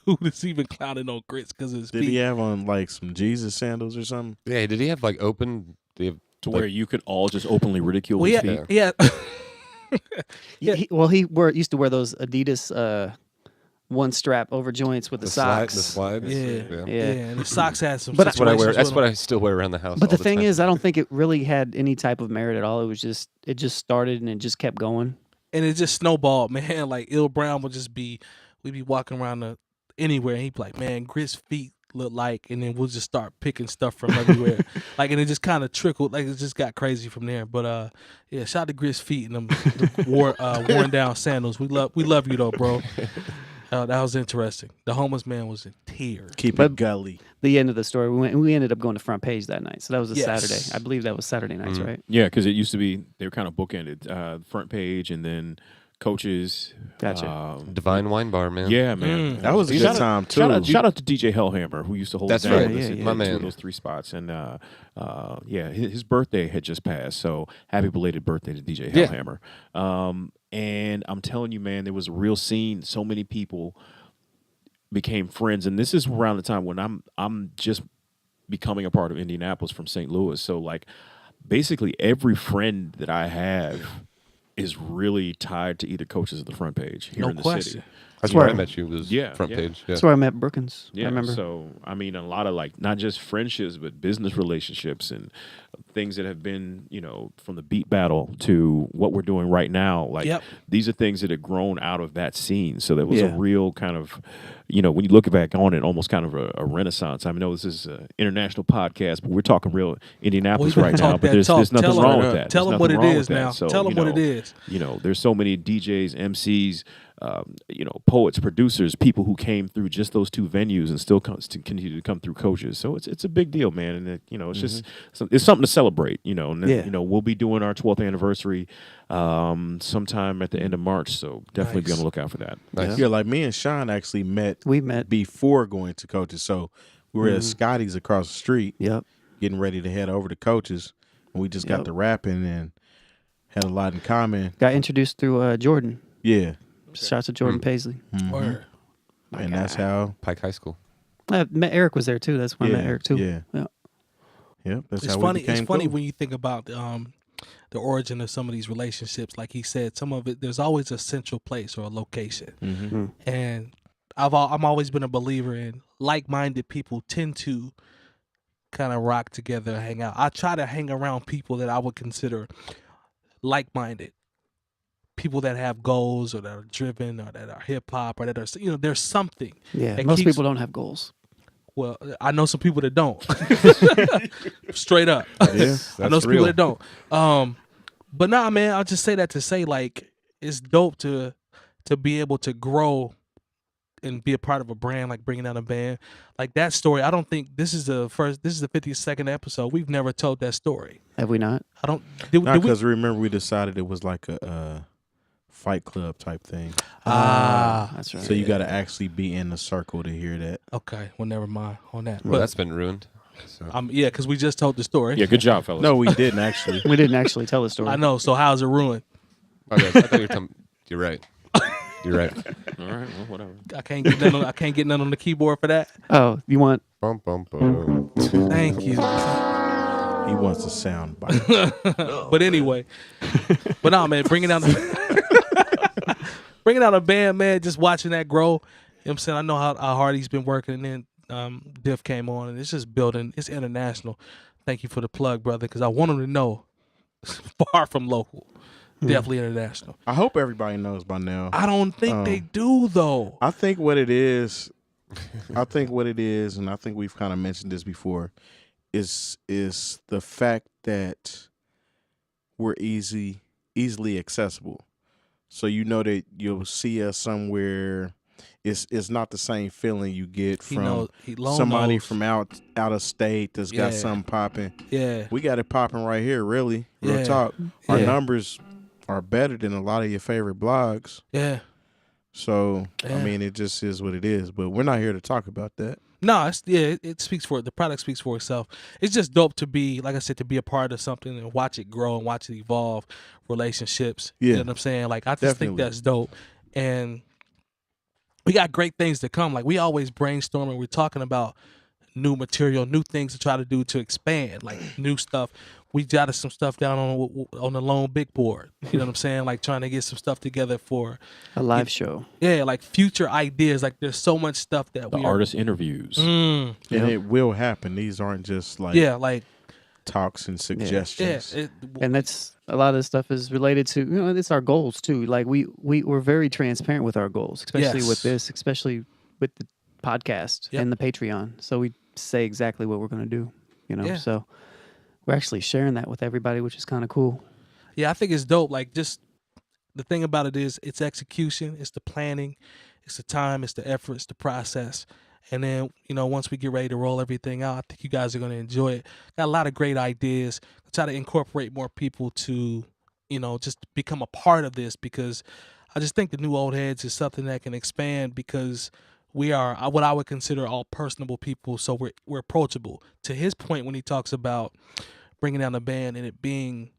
dude is even clowning on Grits because of his Did feet. he have on like some Jesus sandals or something? Yeah, did he have like open? Did he have, To where you could all just openly ridicule Well, his yeah, feet. yeah. Yeah. He used to wear those Adidas one strap over joints with the socks. The slides. Yeah. Yeah. Yeah, and the socks had some. But That's what I wear. situations That's with what them. I still wear around the house. But all the thing time. is, I don't think it really had any type of merit at all. It just started and it just kept going. And it just snowballed, man. Like Il Brown would just we'd be walking around anywhere, and he'd be like, "Man, Grit's feet look like," and then we'll just start picking stuff from everywhere, like, and it just kind of trickled, like it just got crazy from there. But yeah, shout out to Grit's feet and them worn down sandals. We love you though, bro. That was interesting. The homeless man was in tears. Keep But- it gully. The end of the story, we ended up going to front page that night. So that was a Yes. Saturday. I believe that was Saturday nights, right? Yeah, because it used to be they were kind of bookended. Front page and then coaches. Gotcha. Divine Wine Bar, man. Yeah, man. That was a good time too. Shout out to DJ 𝗏𝗲 _𝗓𝗓 who used to hold That's it down right. with us Yeah, at yeah. My two man. of those 3 spots. And yeah, his birthday had just passed, so happy belated birthday to DJ Yeah. 𝗏𝗲. And I'm telling you, man, there was a real scene. So many people became friends, and this is around the time when I'm just becoming a part of Indianapolis from St. Louis. So like, basically every friend that I have is really tied to either coaches at the front page here No in the question. city. That's where where I I- met you. Was Yeah, front yeah. page. Yeah. That's where I met Brookins. Yeah, I remember. so I mean, a lot of like not just friendships, but business relationships and things that have been, from the beat battle to what we're doing right now. Like Yep. these are things that have grown out of that scene. So there was Yeah. a real kind of, when you look back on it, almost kind of a renaissance. I know this is an international podcast, but we're talking real Indianapolis Well, you right gotta now. talk But that there's talk. nothing Tell 'em- wrong with that. Tell There's them what nothing it wrong is with that. now. So, Tell them what it is. There's so many DJs, MCs, poets, producers, people who came through just those 2 venues and still continue to come through coaches. So it's a big deal, man. And it's just it's something to celebrate. And then, Yeah. we'll be doing our 12th anniversary sometime at the end of March. So definitely be on the lookout for that. Nice. Yeah, like me and Sean actually met We met. before going to coaches. So we were at Scotty's across the street, Yep. getting ready to head over to coaches, and we just got Yep. to rapping and had a lot in common. Got introduced through Jordan. Yeah, Shouts to Jordan Paisley. Word. and that's how. Pike High School. I met Eric was there too. That's when I met Eric too. Yeah. Yep, that's It's how funny. we became It's funny cool. when you think about the origin of some of these relationships. Like he said, some of it there's always a central place or a location, Mm-hmm. and I'm always been a believer in like-minded people tend to kind of rock together, hang out. I try to hang around people that I would consider like-minded, people that have goals or that are driven or that are hip hop or that are there's something. Yeah, that most keeps- people don't have goals. Well, I know some people that don't. Straight up. Yeah, I know some people that don't. But nah, man, I'll just say that to say like it's dope to be able to grow and be a part of a brand, like bringing out a band. Like that story, I don't think this is the 52nd episode. We've never told that story. Have we not? I don't. Did we? Because remember we decided it was like a Fight Club type thing. That's right. So you got to actually be in the circle to hear that. Okay, well, never mind on that. Well, that's been ruined. So. Yeah, because we just told the story. Yeah, good job, fellas. No, we didn't actually. We didn't actually tell the story. I know. So how's it ruined? Okay, I thought you were talking. You're right. You're right. All right, well, whatever. I can't get none. I can't get none on the keyboard for that. Oh, you want? Bum, bum, bum. Thank you. He wants a sound bite. But anyway, but no, man, bringing out a band, man, just watching that grow. You know what I'm saying? I know how hard he's been working, and then Diff came on, and it's just building. It's international. Thank you for the plug, brother, because I want him to know it's far from local. Definitely international. I hope everybody knows by now. I don't think they do, though. I think what it is, and I think we've kind of mentioned this before, is the fact that we're easily accessible. So you know that you'll see us somewhere. It's not the same feeling you get from somebody from out of state that's got something popping. Yeah. We got it popping right here, really. Real Yeah. talk. Our Yeah. numbers are better than a lot of your favorite blogs. Yeah. So, Yeah. I mean, it just is what it is. But we're not here to talk about that. No, it speaks for it. The product speaks for itself. It's just dope to be, like I said, to be a part of something and watch it grow and watch it evolve. Relationships, Yeah. you know what I'm saying? Like I just think that's dope, and we got great things to come. Like we always brainstorm and we're talking about new material, new things to try to do to expand, like new stuff. We jotted some stuff down on the lone big board. You know what I'm saying? Like trying to get some stuff together for A live show. Yeah, like future ideas. Like there's so much stuff that The artist interviews. And it will happen. These aren't just like like talks and suggestions. And that's a lot of the stuff is related to it's our goals too. Like we're very transparent with our goals, especially with this, especially with the podcast and the Patreon. So we say exactly what we're going to do. So we're actually sharing that with everybody, which is kind of cool. Yeah, I think it's dope. Like, just the thing about it is it's execution, it's the planning, it's the time, it's the effort, it's the process. And then, once we get ready to roll everything out, I think you guys are going to enjoy it. Got a lot of great ideas. I'll try to incorporate more people to, just become a part of this, because I just think the new old heads is something that can expand, because we are what I would consider all personable people, so we're approachable. To his point when he talks about bringing down the band and it being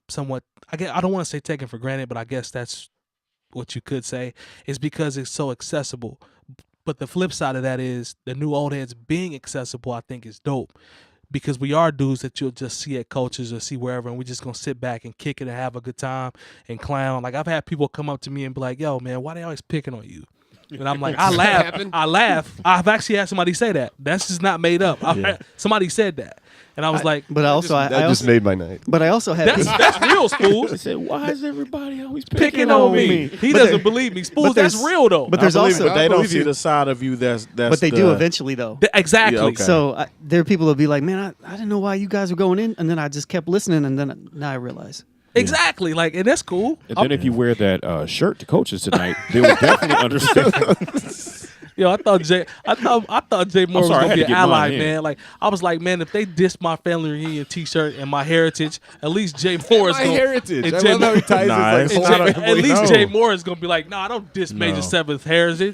somewhat, I don't want to say taken for granted, but I guess that's what you could say, is because it's so accessible. But the flip side of that is the new old heads being accessible, I think is dope, because we are dudes that you'll just see at coaches or see wherever, and we're just going to sit back and kick it and have a good time and clown. Like, I've had people come up to me and be like, yo, man, why they always picking on you? And I'm like, I laugh. I've actually had somebody say that. That's just not made up. Somebody said that. And I was like, but that just made my night. But I also have that's real, Spoolz. I said, why is everybody always Picking on me? He doesn't believe me. Spoolz, that's real though. But there's also they don't see the side of you that's but they do eventually though. Exactly. Yeah, okay. So there are people that'll be like, man, I didn't know why you guys were going in, and then I just kept listening, and then now I realize. Exactly. Like, and that's cool. And then if you wear that shirt to coaches tonight, they will definitely understand. Yo, I thought Jay Moore was gonna be an ally, in. man. Like, I was like, man, if they diss my family reunion T-shirt and my heritage, at least Jay Moore is My gonna. heritage. and I Jay love how he ties Nah, his it's like, not whole a- At least No. Jay Moore is gonna be like, nah, I don't diss Major No. 7th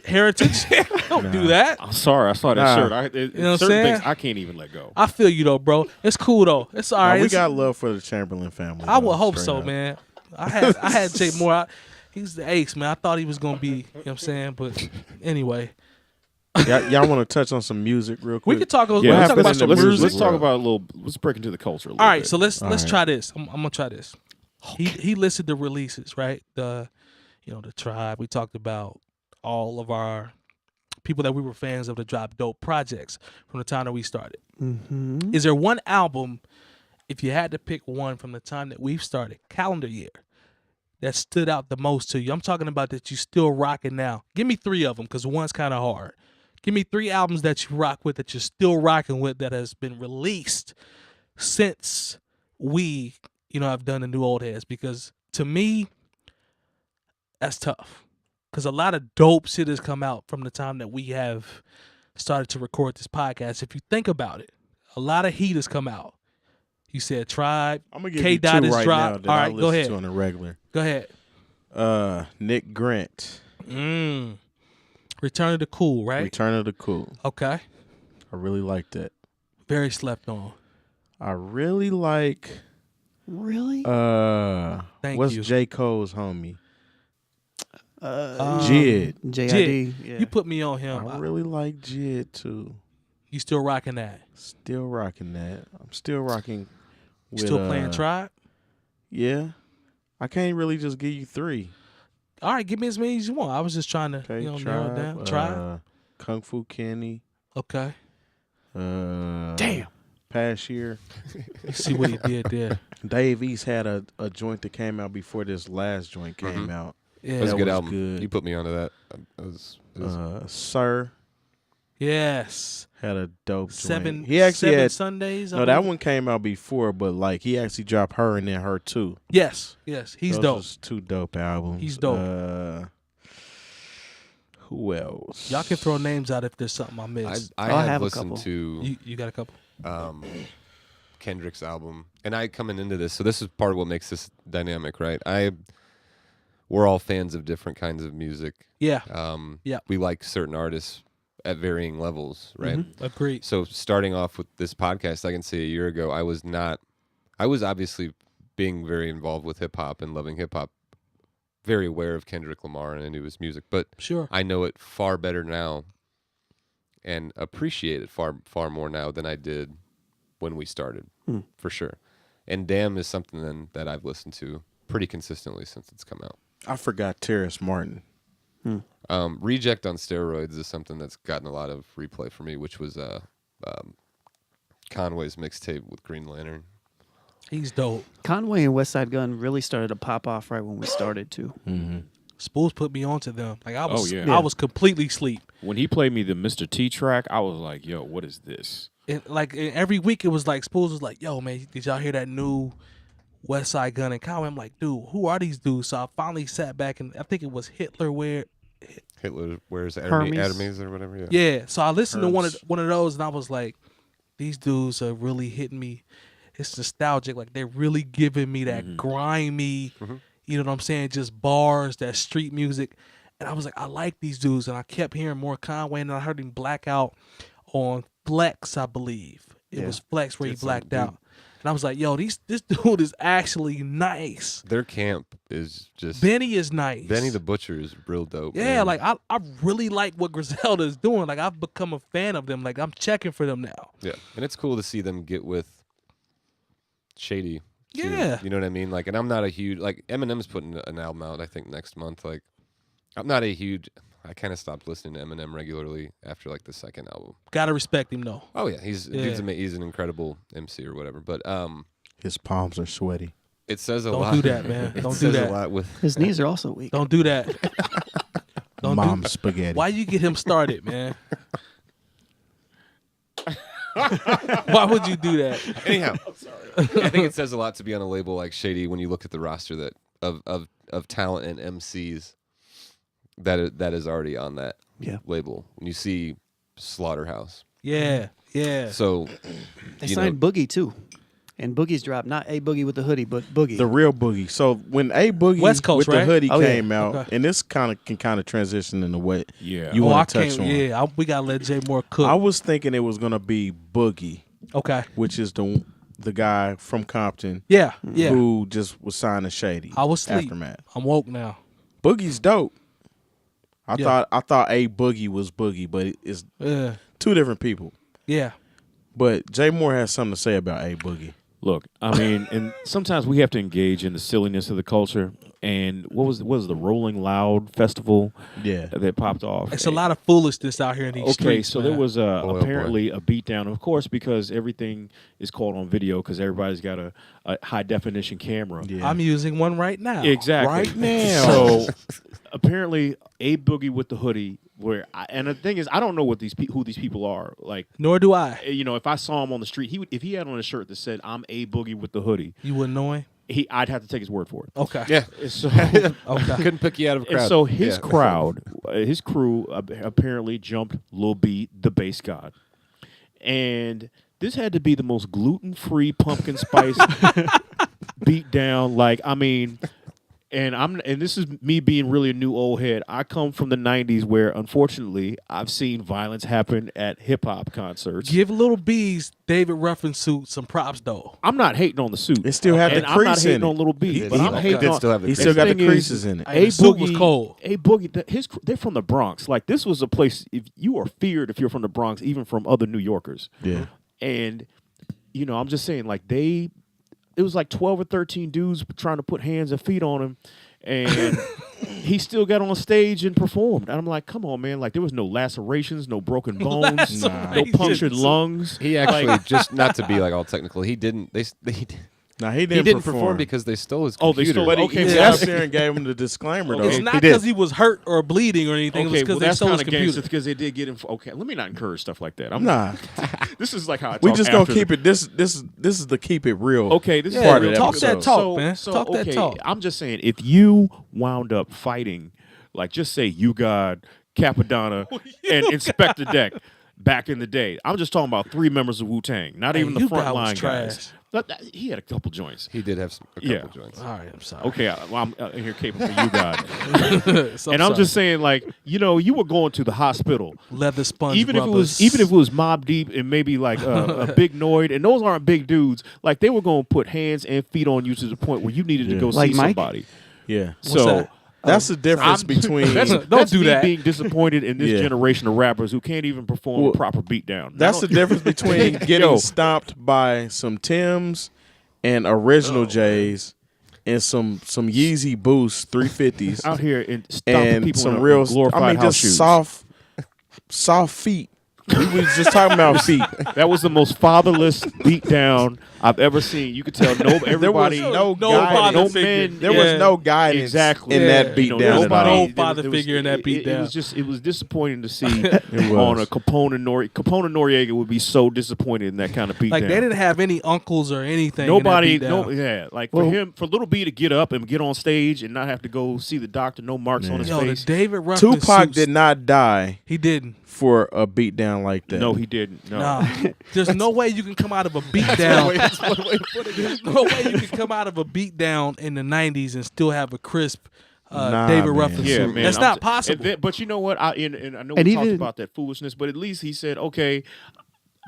heritage. Don't do that. I'm sorry, I saw that Nah. shirt. You know what I'm certain saying? things I can't even let go. I feel you though, bro. It's cool though. It's all right. We It's- got love for the Chamberlain family. I though, would hope straight so, up. man. I had Jay Moore. He's the ace, man. I thought he was gonna be, you know what I'm saying? But anyway, Y'all want to touch on some music real quick? We could talk. Yeah, Let's let's, talk about some music. let's talk about a little. Let's break into the culture a little All right, bit. so let's right. try this. I'm gonna try this. He listed the releases, right? The Tribe. We talked about all of our people that we were fans of that dropped dope projects from the time that we started. Mm-hmm. Is there one album, if you had to pick one from the time that we've started, calendar year, that stood out the most to you? I'm talking about that you still rocking now. Give me 3 of them, because one's kind of hard. Give me 3 albums that you rock with, that you're still rocking with, that has been released since we, have done the new old heads. Because to me, that's tough. Because a lot of dope shit has come out from the time that we have started to record this podcast. If you think about it, a lot of heat has come out. You said Tribe. I'm gonna give K. you 2 Dot is right dropped. now that All I right, go listen ahead. to on the regular. Go ahead. Nick Grant, Return of the Cool, right? Return of the Cool. Okay. I really like that. Very slept on. I really like. Really? Thank what's you. J. Cole's homie? Um, Jid. JID. Yeah. You put me on him. I really like Jid too. You still rocking that? Still rocking that. I'm still rocking. You With, still playing Tribe? Yeah. I can't really just give you 3. All right, give me as many as you want. I was just trying to Okay, narrow it Tribe. down. Tribe? Kung Fu Kenny. Okay. Damn. Past year. See what he did there. Dave East had a joint that came out before this last joint came out. Yeah. That's a that good was album. good. You put me onto that. It was Sir Yes. had a dope Seven. joint. He actually seven had Sundays. I no. That believe. one came out before, but like he actually dropped Her and then Her too. Yes. Yes. He's Those dope. was 2 dope albums. He's dope. Who else? Y'all can throw names out if there's something I missed. I I have have a listened couple. to You got a couple? Kendrick's album, and I coming into this, so this is part of what makes this dynamic, right? We're all fans of different kinds of music. Yeah. Yeah. We like certain artists at varying levels, right? Agreed. So starting off with this podcast, I can say a year ago, I was obviously being very involved with hip hop and loving hip hop, very aware of Kendrick Lamar and into his music, but Sure. I know it far better now and appreciate it far, far more now than I did when we started, for sure. And Damn is something then that I've listened to pretty consistently since it's come out. I forgot Terrace Martin. Reject on Steroids is something that's gotten a lot of replay for me, which was Conway's mixtape with Green Lantern. He's dope. Conway and Westside Gun really started to pop off right when we started too. Spoolz put me onto them. Like I was, yeah. I was completely asleep. When he played me the Mr. T track, I was like, "Yo, what is this?" And every week it was like Spoolz was like, "Yo, man, did y'all hear that new Westside Gun and Conway?" I'm like, "Dude, who are these dudes?" So I finally sat back and I think it was Hitler Wears Hermes. Hermes or whatever. Yeah. Yeah. So I listened to Herms. one of those and I was like, these dudes are really hitting me. It's nostalgic. Like they're really giving me that grimy, you know what I'm saying? Just bars, that street music. And I was like, I like these dudes. And I kept hearing more Conway and I heard him black out on Flex, I believe. It was Flex where he blacked out. And I was like, yo, this dude is actually nice. Their camp is just Benny is nice. Benny the Butcher is real dope. Yeah, man. like I really like what Griselda is doing. Like I've become a fan of them. Like I'm checking for them now. Yeah, and it's cool to see them get with Shady. too. Yeah. You know what I mean? Like, and I'm not a huge, like, Eminem's putting an album out, I think, next month. Like, I'm not a huge, I kind of stopped listening to Eminem regularly after, like, the second album. Gotta respect him though. Oh, yeah, he's an incredible MC or whatever. But His palms are sweaty. it says a Don't lot. do that, man. It Don't do says that. a lot with, His knees are also weak. Don't do that. Don't Mom do. spaghetti. Why you get him started, man? Why would you do that? anyhow. I think it says a lot to be on a label like Shady when you look at the roster that of talent and MCs that is already on that label. When you see Slaughterhouse. Yeah, yeah. So They you signed Boogie too, and Boogie's dropped. Not A Boogie with the hoodie, but Boogie. The real Boogie. So when A Boogie West Coast, with right? the hoodie Oh, yeah. came out, Okay. and this can transition into what Yeah. you I want to touch can't. on. Yeah, we gotta let Jay Moore cook. I was thinking it was gonna be Boogie, Okay. which is the guy from Compton Yeah, yeah. who just was signed to Shady. I was asleep. Aftermath. I'm woke now. Boogie's dope. I Yeah. thought A Boogie was Boogie, but it's Yeah. two different people. Yeah. But Jay Moore has something to say about A Boogie. Look, I mean, and sometimes we have to engage in the silliness of the culture. And what was the Rolling Loud festival Yeah. that popped off? It's a lot of foolishness out here in these streets. So man. there was boy. apparently a beatdown, of course, because everything is caught on video because everybody's got a high definition camera. Yeah. I'm using one right now. Exactly. Right now. So apparently, A Boogie with the hoodie. And the thing is, I don't know what who these people are. Like, Nor do I. you know, if I saw him on the street, if he had on a shirt that said "I'm A Boogie with the hoodie," You wouldn't know him? I'd have to take his word for it. Okay. Yeah. So, Okay. Couldn't pick you out of a crowd. and so his Yeah. crowd, his crew, apparently jumped Lil B, the bass god, and this had to be the most gluten-free pumpkin spice beat down. Like, I mean. And this is me being really a new old head. I come from the '90s where, unfortunately, I've seen violence happen at hip hop concerts. Give Little B's David Ruffin suit some props though. I'm not hating on the suit. It still had the and I'm not crease in hating it. on Little B, He but I'm did hating on. still have the He crease. still got the thing is, creases in it. Hey, the suit was cold. A Boogie, they're from the Bronx. Like, this was a place, if you are feared if you're from the Bronx, even from other New Yorkers. Yeah. And, you know, I'm just saying, like, it was like 12 or 13 dudes trying to put hands and feet on him. And he still got on stage and performed. And I'm like, come on, man. Like, there was no lacerations, no broken bones, no punctured lungs. He actually, just not to be like all technical, he didn't. Now he He didn't, didn't perform because they stole his Oh, they computer. stole- But he Okay, sat well, up there and gave him the disclaimer, though. Okay. It's not he did. because he was hurt or bleeding or anything. It was Okay, because well, they that's stole kind his of gangster computer. because they did get him. Okay, let me not encourage stuff like that. Nah, This is like how I talk we just gonna after keep the- it. This is the keep it real. Okay, this is Yeah, part of the talk that episode. talk, man. Talk that okay, talk. I'm just saying, if you wound up fighting, like, just say you got Capadonna and Inspector Deck back in the day. I'm just talking about 3 members of Wu-Tang, not Hey, even the you front guy was line trash. guys. He had a couple joints. He did have a couple Yeah. joints. All right, I'm sorry. Okay, I'm in here capable for you guys. So And I'm sorry. just saying, like, you know, you were going to the hospital. Leather Sponge Even if Brothers. it was Mob Deep and maybe like a Big Noid, and those aren't big dudes, like, they were going to put hands and feet on you to the point where you needed to Yeah. go Like see Mike? somebody. Yeah, So that? that's the difference between. that's do me that. being disappointed in this Yeah. generation of rappers who can't even perform Well, a proper beatdown. That's the difference between getting Yo. stomped by some Tims and original J's and some Yeezy Boost 350s out here and stomping and people some in real. glorified I mean, house just shoes. soft feet. We was just talking about feet. That was the most fatherless beatdown I've ever seen. You could tell everybody, There was no no guidance. father no figure. men, There Yeah. was no guidance Exactly. in Yeah. that You beat know, down. nobody- at all. No father figure in that It beatdown. was just, it was disappointing to see was. on a Capone and Noriega would be so disappointed in that kind of beatdown. Like, they didn't have any uncles or anything. Nobody, in that beatdown. yeah, like Well- for Little B to get up and get on stage and not have to go see the doctor, no marks on his Yo, the face. David Ruffin Tupac suits, did not die He didn't. for a beat down like that. No, he didn't. No. Nah. There's no way you can come out of a beatdown. There's no way you can come out of a beatdown in the 90s and still have a crisp Nah, David man. Ruffin Yeah, suit. man, That's I'm not t- possible. and then- but you know what? And I know And we talked even- about that foolishness, but at least he said, okay,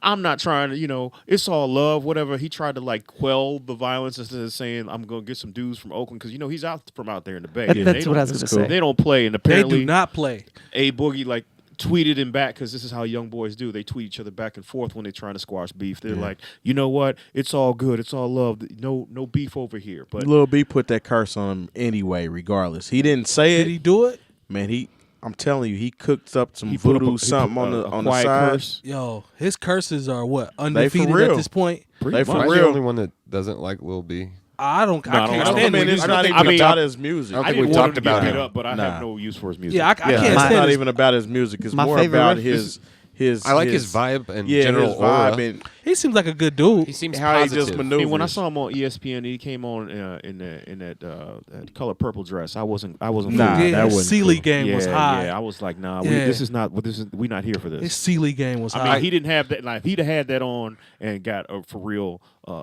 I'm not trying to, you know, it's all love, whatever. He tried to, like, quell the violence instead of saying, I'm going to get some dudes from Oakland, because, you know, he's out from out there in the Bay. That- And that's they what I don't- was going to say. They don't play, and They apparently do not play. A Boogie, like, tweeted him back, because this is how young boys do. They tweet each other back and forth when they're trying to squash beef. They're like, you know what? It's all good. It's all love. No beef over here. But Lil B put that curse on him anyway, regardless. He didn't say Did it. he do it? Man, I'm telling you, he cooked up some he put up voodoo he something put on the a on the quiet side. curse. Yo, his curses are what? Undefeated real. at this point? They for Am I the real. only one that doesn't like Lil B? I No, can't I don't stand I mean, him. it's not even I mean, about his music. I don't I think didn't we want talked him to about get him. up, but I Nah. have no use for his music. Yeah, I can't It's stand not his- even about his music. It's My more favorite about reference- his. I like his vibe and yeah, general his vibe aura. and He seems like a good dude. He seems how positive. he just I maneuvers. mean, when I saw him on ESPN, he came on in that color purple dress. I wasn't. Nah, fooled. that his wasn't Sealy cool. game was high. Yeah, I was like, nah, Yeah. this is not. We're not here for this. His Sealy game was I high. mean, he didn't have that. Like, if he'd have had that on and got for real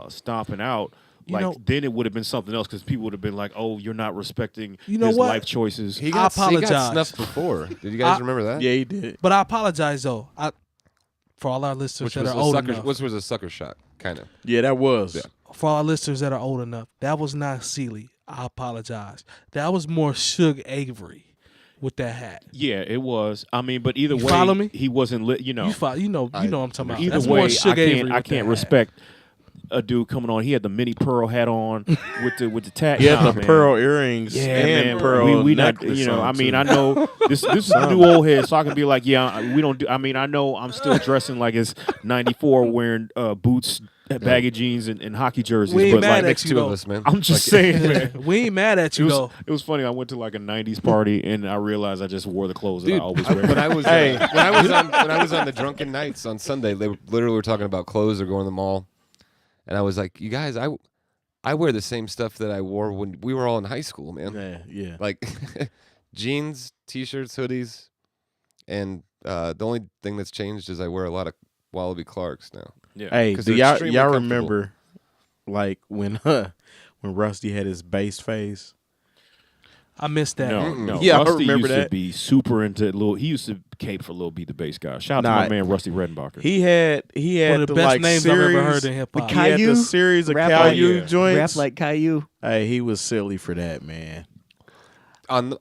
stomping out, You like, know- then it would have been something else, because people would have been like, "Oh, you're not respecting You know his what? life choices." He I got apologize. snuffed before. Did you guys remember that? Yeah, he did. But I apologize, though. For all our listeners Which that was are a old sucker. enough. Which was a sucker shot, kind of. Yeah, that was. Yeah. For all our listeners that are old enough, that was not Sealy. I apologize. That was more Suge Avery. with that hat. Yeah, it was. I mean, but either You way, follow me? he wasn't lit. You know, You know what I'm talking about. either That's way, more Suge Avery I with can't that respect a dude coming on. He had the mini pearl hat on with the tag. He had Nah, the man. pearl earrings Yeah, and man. pearl we not, necklace. you know, on, I mean, too. I know this is the new old head, so I can be like, yeah, we don't do. I mean, I know I'm still dressing like it's '94, wearing boots, baggy jeans, and hockey jerseys. We ain't but mad like, at Next you, two though. of us, man. I'm just saying, man. We ain't mad at you though. It was funny. I went to like a '90s party and I realized I just wore the clothes that I Dude, always wear. when I was Hey. when I was on the drunken nights on Sunday, they literally were talking about clothes or going to the mall, and I was like, "You guys, I wear the same stuff that I wore when we were all in high school, man. Yeah. Like jeans, t-shirts, hoodies, and the only thing that's changed is I wear a lot of Wallaby Clarks now. yeah. Hey, 'Cause do they're y'all extremely y'all comfortable. remember like when Rusty had his bass phase? I missed that. No. Yeah, I Rusty remember used to that. be super into Lil. He used to cape for Lil B, the bass guy. Shout out Nah. to my man Rusty Redenbacher. He had One of the best like names series, I've ever heard in hip hop. He had the Caillou? series of Rap Caillou like- joints. Rap like Caillou. Hey, he was silly for that, man.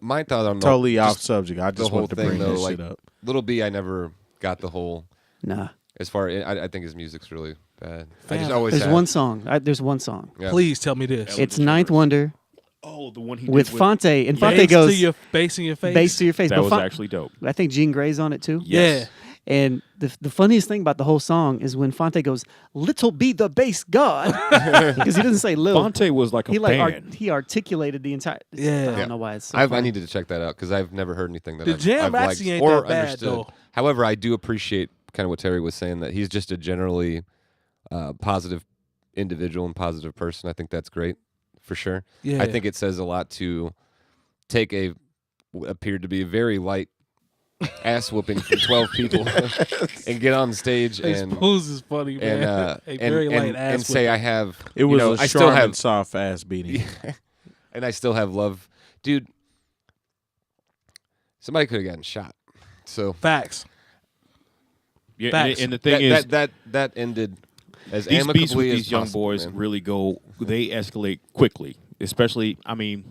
My thought on Totally off just subject. I just whole wanted to thing, bring though, that like, shit up. Little B, I never got the whole. Nah. As far I think his music's really bad. I Fam, just always There's have. one song. There's one song. Yeah. Please tell me this. Yeah. It's Ninth Wonder Oh, the one he with did Fonte, and Fonte Bass goes to your bass in your face. bass to your face. That But was Fon- actually dope. I think Gene Gray's on it too. Yes. And the funniest thing about the whole song is when Fonte goes, "Little be the bass god," because he doesn't say Lil. Fonte was like a He like band. he articulated the entire. Yeah. I don't know why it's. So I funny. needed to check that out because I've never heard anything that The jam I've actually liked ain't or that bad, understood. though. However, I do appreciate kind of what Terry was saying, that he's just a generally positive individual and positive person. I think that's great for sure. Yeah. I think it says a lot to take what appeared to be a very light ass whooping from 12 people and get on stage Hey, and Spoolz is funny, man. and A very light ass and say whipping. I have It was a I still Charmin have soft ass beating. and I still have love, dude. Somebody could have gotten shot. So Facts. Yeah, Facts. and the thing is, that ended as these beats amicably with as these young possible, boys man. really they escalate quickly. Especially, I mean,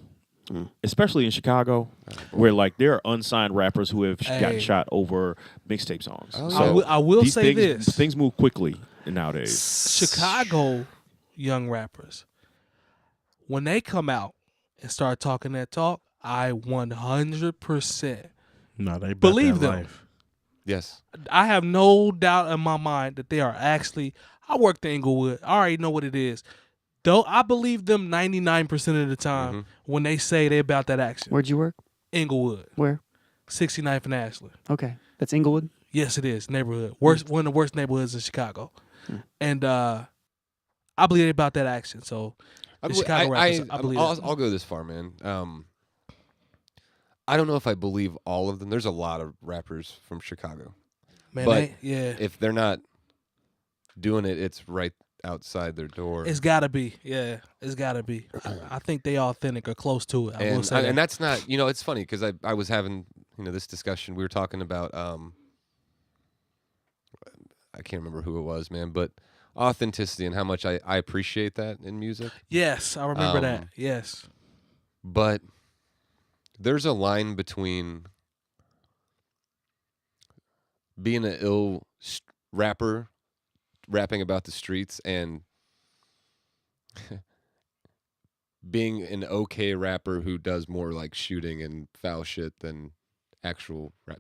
especially in Chicago, where like there are unsigned rappers who have Hey. gotten shot over mixtape songs. Oh, So yeah. I will these say things, this. things move quickly nowadays. Chicago young rappers, when they come out and start talking that talk, I 100% No, they bet Believe that them. life. Yes. I have no doubt in my mind that they are actually. I worked in Inglewood. I already know what it is. Though I believe them 99% of the time when they say they about that action. Where'd you work? Inglewood, Where? 69th and Ashland. Okay, that's Inglewood. Yes, it is neighborhood. One of the worst neighborhoods in Chicago, and I believe they about that action. So the Chicago rappers, I believe. I'll go this far, man. I don't know if I believe all of them. There's a lot of rappers from Chicago. Man, but yeah, if they're not doing it, it's right outside their door. it's gotta be. Yeah, it's gotta be. I think they authentic or close to it. I will say and that. that's not, it's funny because I was having, this discussion. We were talking about, I can't remember who it was, man, but authenticity and how much I appreciate that in music. Yes, I remember that. Yes, But there's a line between being an ill rapper, rapping about the streets, and being an okay rapper who does more like shooting and foul shit than actual rap.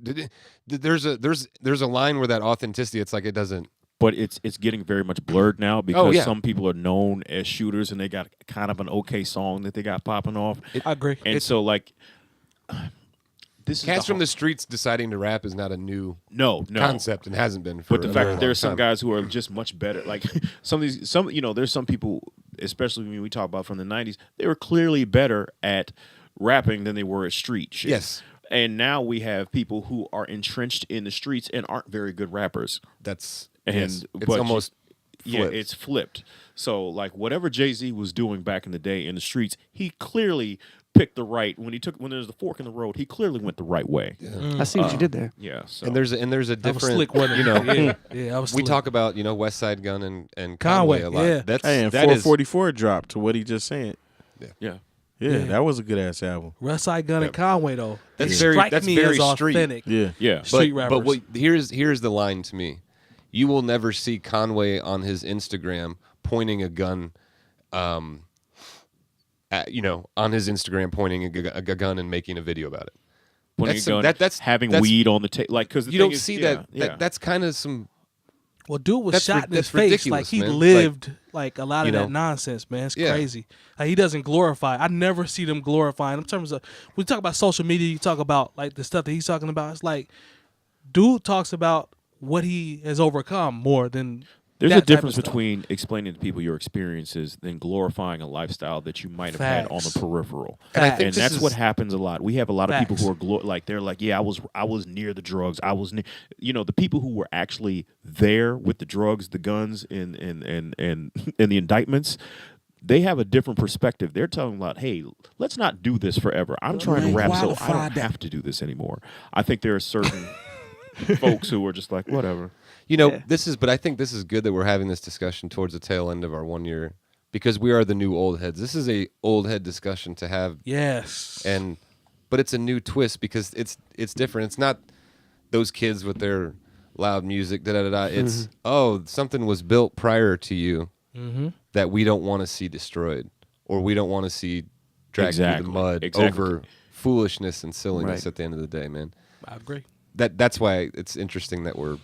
There's a line where that authenticity, it's like it doesn't. But it's getting very much blurred now because yeah. some people are known as shooters and they got kind of an okay song that they got popping off. I agree. And so like this Cats is from the streets deciding to rap is not a new no concept and hasn't been for But the a fact very that there's long some time. guys who are just much better. Like there's some people, especially when we talk about from the 90s, they were clearly better at rapping than they were at street shit. Yes. And now we have people who are entrenched in the streets and aren't very good rappers. That's And yes, it's but almost yeah, flipped. it's flipped. So like whatever Jay-Z was doing back in the day in the streets, he clearly picked the right when there's the fork in the road, he clearly went the right way. I see what you did there. Yeah. So and there's a That was different slick, wasn't it? yeah, I was. we slick. talk about West Side Gun and Conway, Conway a lot. yeah. That's Hey, and that is 444 dropped to what he just said. yeah. Yeah, that was a good ass album. West Side Gun and Conway though. That's they very- strike that's me very as street. authentic. Yeah. Street rappers. But here's the line to me. You will never see Conway on his Instagram pointing a gun, on his Instagram pointing a gun and making a video about it. Pointing That's a gun, some- that's- having that's- weed on the table. Like, because You don't see that. That's kind of some. Well, dude was That's shot in his that's face. Like ridiculous, he man. lived like a lot of you that know. nonsense, man. It's Yeah. crazy. Like, he doesn't glorify. I never see them glorifying. In terms of when you talk about social media, you talk about like the stuff that he's talking about. It's like dude talks about what he has overcome more than. There's that a type of difference stuff. between explaining to people your experiences than glorifying a lifestyle that you might have had on the Facts. peripheral. And I think And this that's is- what happens a lot. We have a lot of people Facts. who are they're like, yeah, I was near the drugs. I was near, the people who were actually there with the drugs, the guns, and the indictments. They have a different perspective. They're talking about, hey, let's not do this forever. I'm trying to rap, so I don't have to do this anymore. I think there are certain folks who are just like, whatever. But I think this is good that we're having this discussion towards the tail end of our 1 year because we are the new old heads. This is a old head discussion to have. Yes. But it's a new twist because it's different. It's not those kids with their loud music, da-da-da-da. It's, something was built prior to you that we don't want to see destroyed or we don't want to see dragged through the mud over foolishness and silliness at the end of the day, man. I agree. That's why it's interesting that we're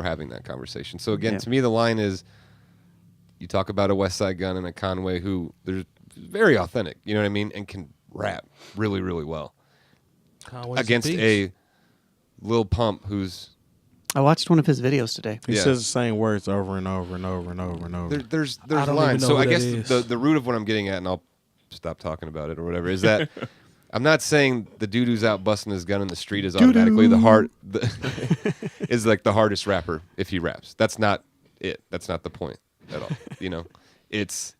having that conversation. So again, to me, the line is, you talk about a West Side Gun and a Conway who they're very authentic, you know what I mean, and can rap really, really well. Conway's Against beast. a Lil Pump who's I watched one of his videos today. He Yeah. says the same words over and over and over and over and over. there's I don't even lines. know So who I that guess is. the root of what I'm getting at, and I'll stop talking about it or whatever, is that I'm not saying the dude who's out busting his gun in the street is automatically is like the hardest rapper if he raps. That's not it. That's not the point at all. It's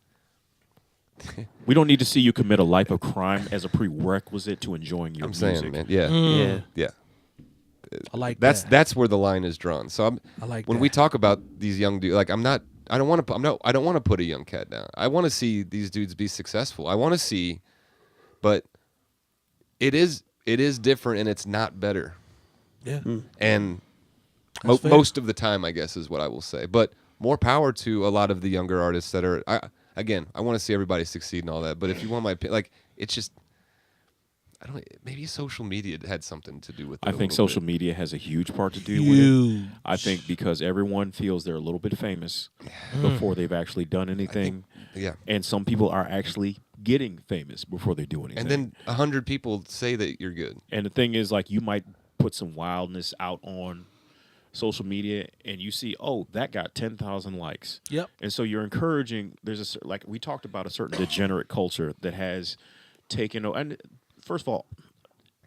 We don't need to see you commit a life of crime as a prerequisite to enjoying your I'm music. saying, man. Yeah, Yeah. I like That's that. that's where the line is drawn. So I like when that. we talk about these young dudes, like I don't want to put a young cat down. I want to see these dudes be successful. I want to see, but it is different and it's not better. Yeah. And That's fair. most of the time, I guess, is what I will say. But more power to a lot of the younger artists that are. I want to see everybody succeed and all that. But if you want my opinion, like it's just. I don't. Maybe social media had something to do with it. I think social media has a huge part to do with it. Huge. I think because everyone feels they're a little bit famous before they've actually done anything. Yeah. And some people are actually getting famous before they do anything. And then 100 people say that you're good. And the thing is, like, you might put some wildness out on social media and you see, oh, that got 10,000 likes. Yep. And so you're encouraging, like we talked about a certain degenerate culture that has taken, and first of all,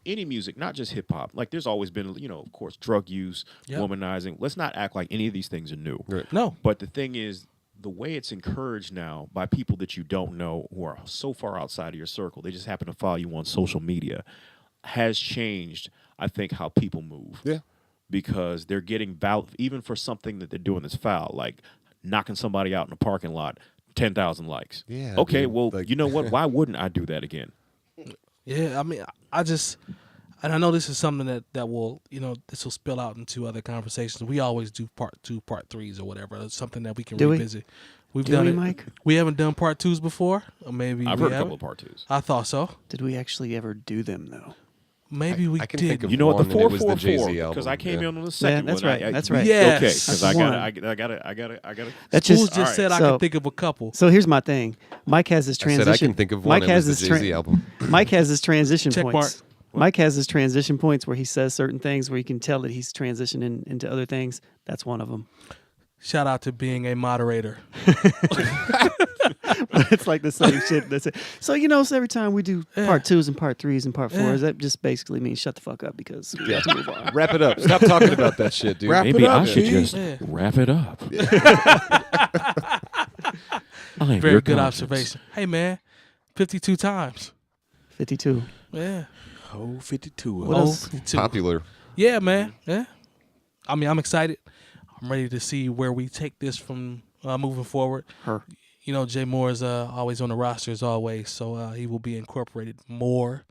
any music, not just hip hop, like there's always been, of course, drug use, Yep. womanizing. Let's not act like any of these things are new. Right. No. But the thing is, the way it's encouraged now by people that you don't know who are so far outside of your circle, they just happen to follow you on social media, has changed, I think, how people move. Yeah. Because they're getting even for something that they're doing that's foul, like knocking somebody out in a parking lot, 10,000 likes. Yeah, Okay, dude, well, like- you know what? Why wouldn't I do that again? Yeah, I mean, and I know this is something that will, this will spill out into other conversations. We always do part 2, part 3s or whatever. It's something that we can Do we? revisit. We've Do done we, it. Mike? We haven't done part 2s before, or maybe I've we heard a haven't. couple of part twos. I thought so. Did we actually ever do them though? Maybe we I can did. think of You know what? The one, and it was the 444, Jay-Z because album, I came yeah. in on the second that's one. right, that's right. Yes. Okay, because That's I one. gotta. That's Schools just just said I So- could think of a couple. So here's my thing. Mike has his I transition. said I can think of one. Mike It has was his the Jay-Z album. Mike has his transition Check points. mark. Mike has his transition points where he says certain things where you can tell that he's transitioning into other things. That's one of them. Shout out to being a moderator. It's like the same shit. That's it. So so every time we do part 2s and part 3s and part 4s, that just basically means shut the fuck up because we have to move on. Wrap it up. Stop talking about that shit, dude. Wrap it Maybe up, I should G. just Yeah. wrap it up. I am Very your good conscience. observation. Hey man, 52 times. 52. Yeah. Oh, 52. What else? 52. Popular. Yeah, man. Yeah. I mean, I'm excited. I'm ready to see where we take this from moving forward. Her. You know, Jay Moore is always on the roster as always, so he will be incorporated more.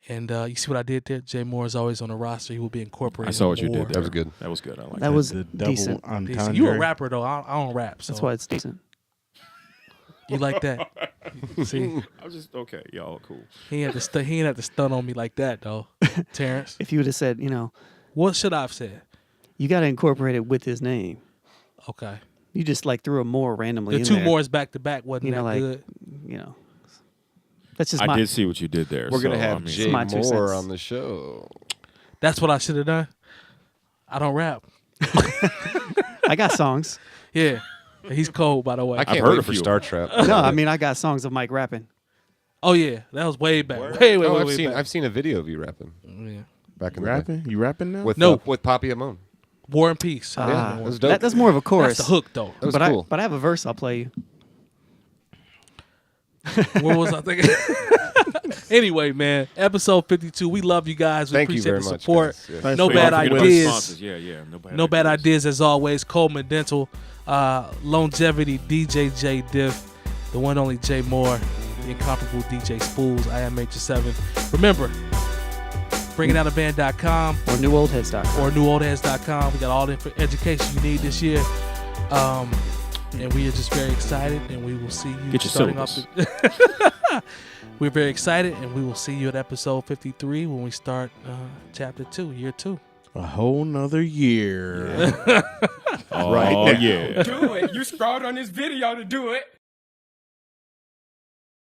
And you see what I did there? Jay Moore is always on the roster. He will be incorporated. I saw what you more. did. That was good. That was good. I like That was The double decent. entendre. Decent. You a rapper though? I don't rap. So That's why it's decent. you like that? See, I was just okay. Y'all cool. he ain't have to stun on me like that though, Terrence. If you would have said, you know, What should I have said? you got to incorporate it with his name. Okay. You just like threw a more randomly The in two there. Moores back to back wasn't You know, that like, good. you know, that's just I my. did see what you did there. We're gonna so, have I mean, Jay my 2 Moore cents. on the show. That's what I should have done. I don't rap. I got songs. Yeah, he's cold by the way. I can't heard wait a for few. Star Trap. No, I mean I got songs of Mike rapping. Oh yeah, that was way back. Way Oh, back. I've seen a video of you rapping Yeah. back in the day Rapping? You rapping now? with No. with Poppy Amon. War and Peace. Yeah, it was dope. That's more of a chorus. That's the hook though. That was but cool. I have a verse I'll play you. What was I thinking? Anyway, man, episode 52. We love you guys. We Thank you appreciate very the much, support. guys. Yes. Thanks No for bad y'all for ideas. Sponsors. Yeah. No bad ideas as always. Coleman Dental, Lonegevity, DJ Jay Diff, the one only Jay Moore, the incomparable DJ Spoolz. I am 𝐀𝐁𝐎𝐃. Remember, bringingdowntheband.com Or newoldheads.com. or newoldheads.com. We got all the education you need this year. And we are just very excited, and we will see you Get your starting off. syllabus. We're very excited, and we will see you at episode 53 when we start chapter 2, year 2. A whole nother year. Oh, Right now. yeah. Do it. You scrawled on this video to do it.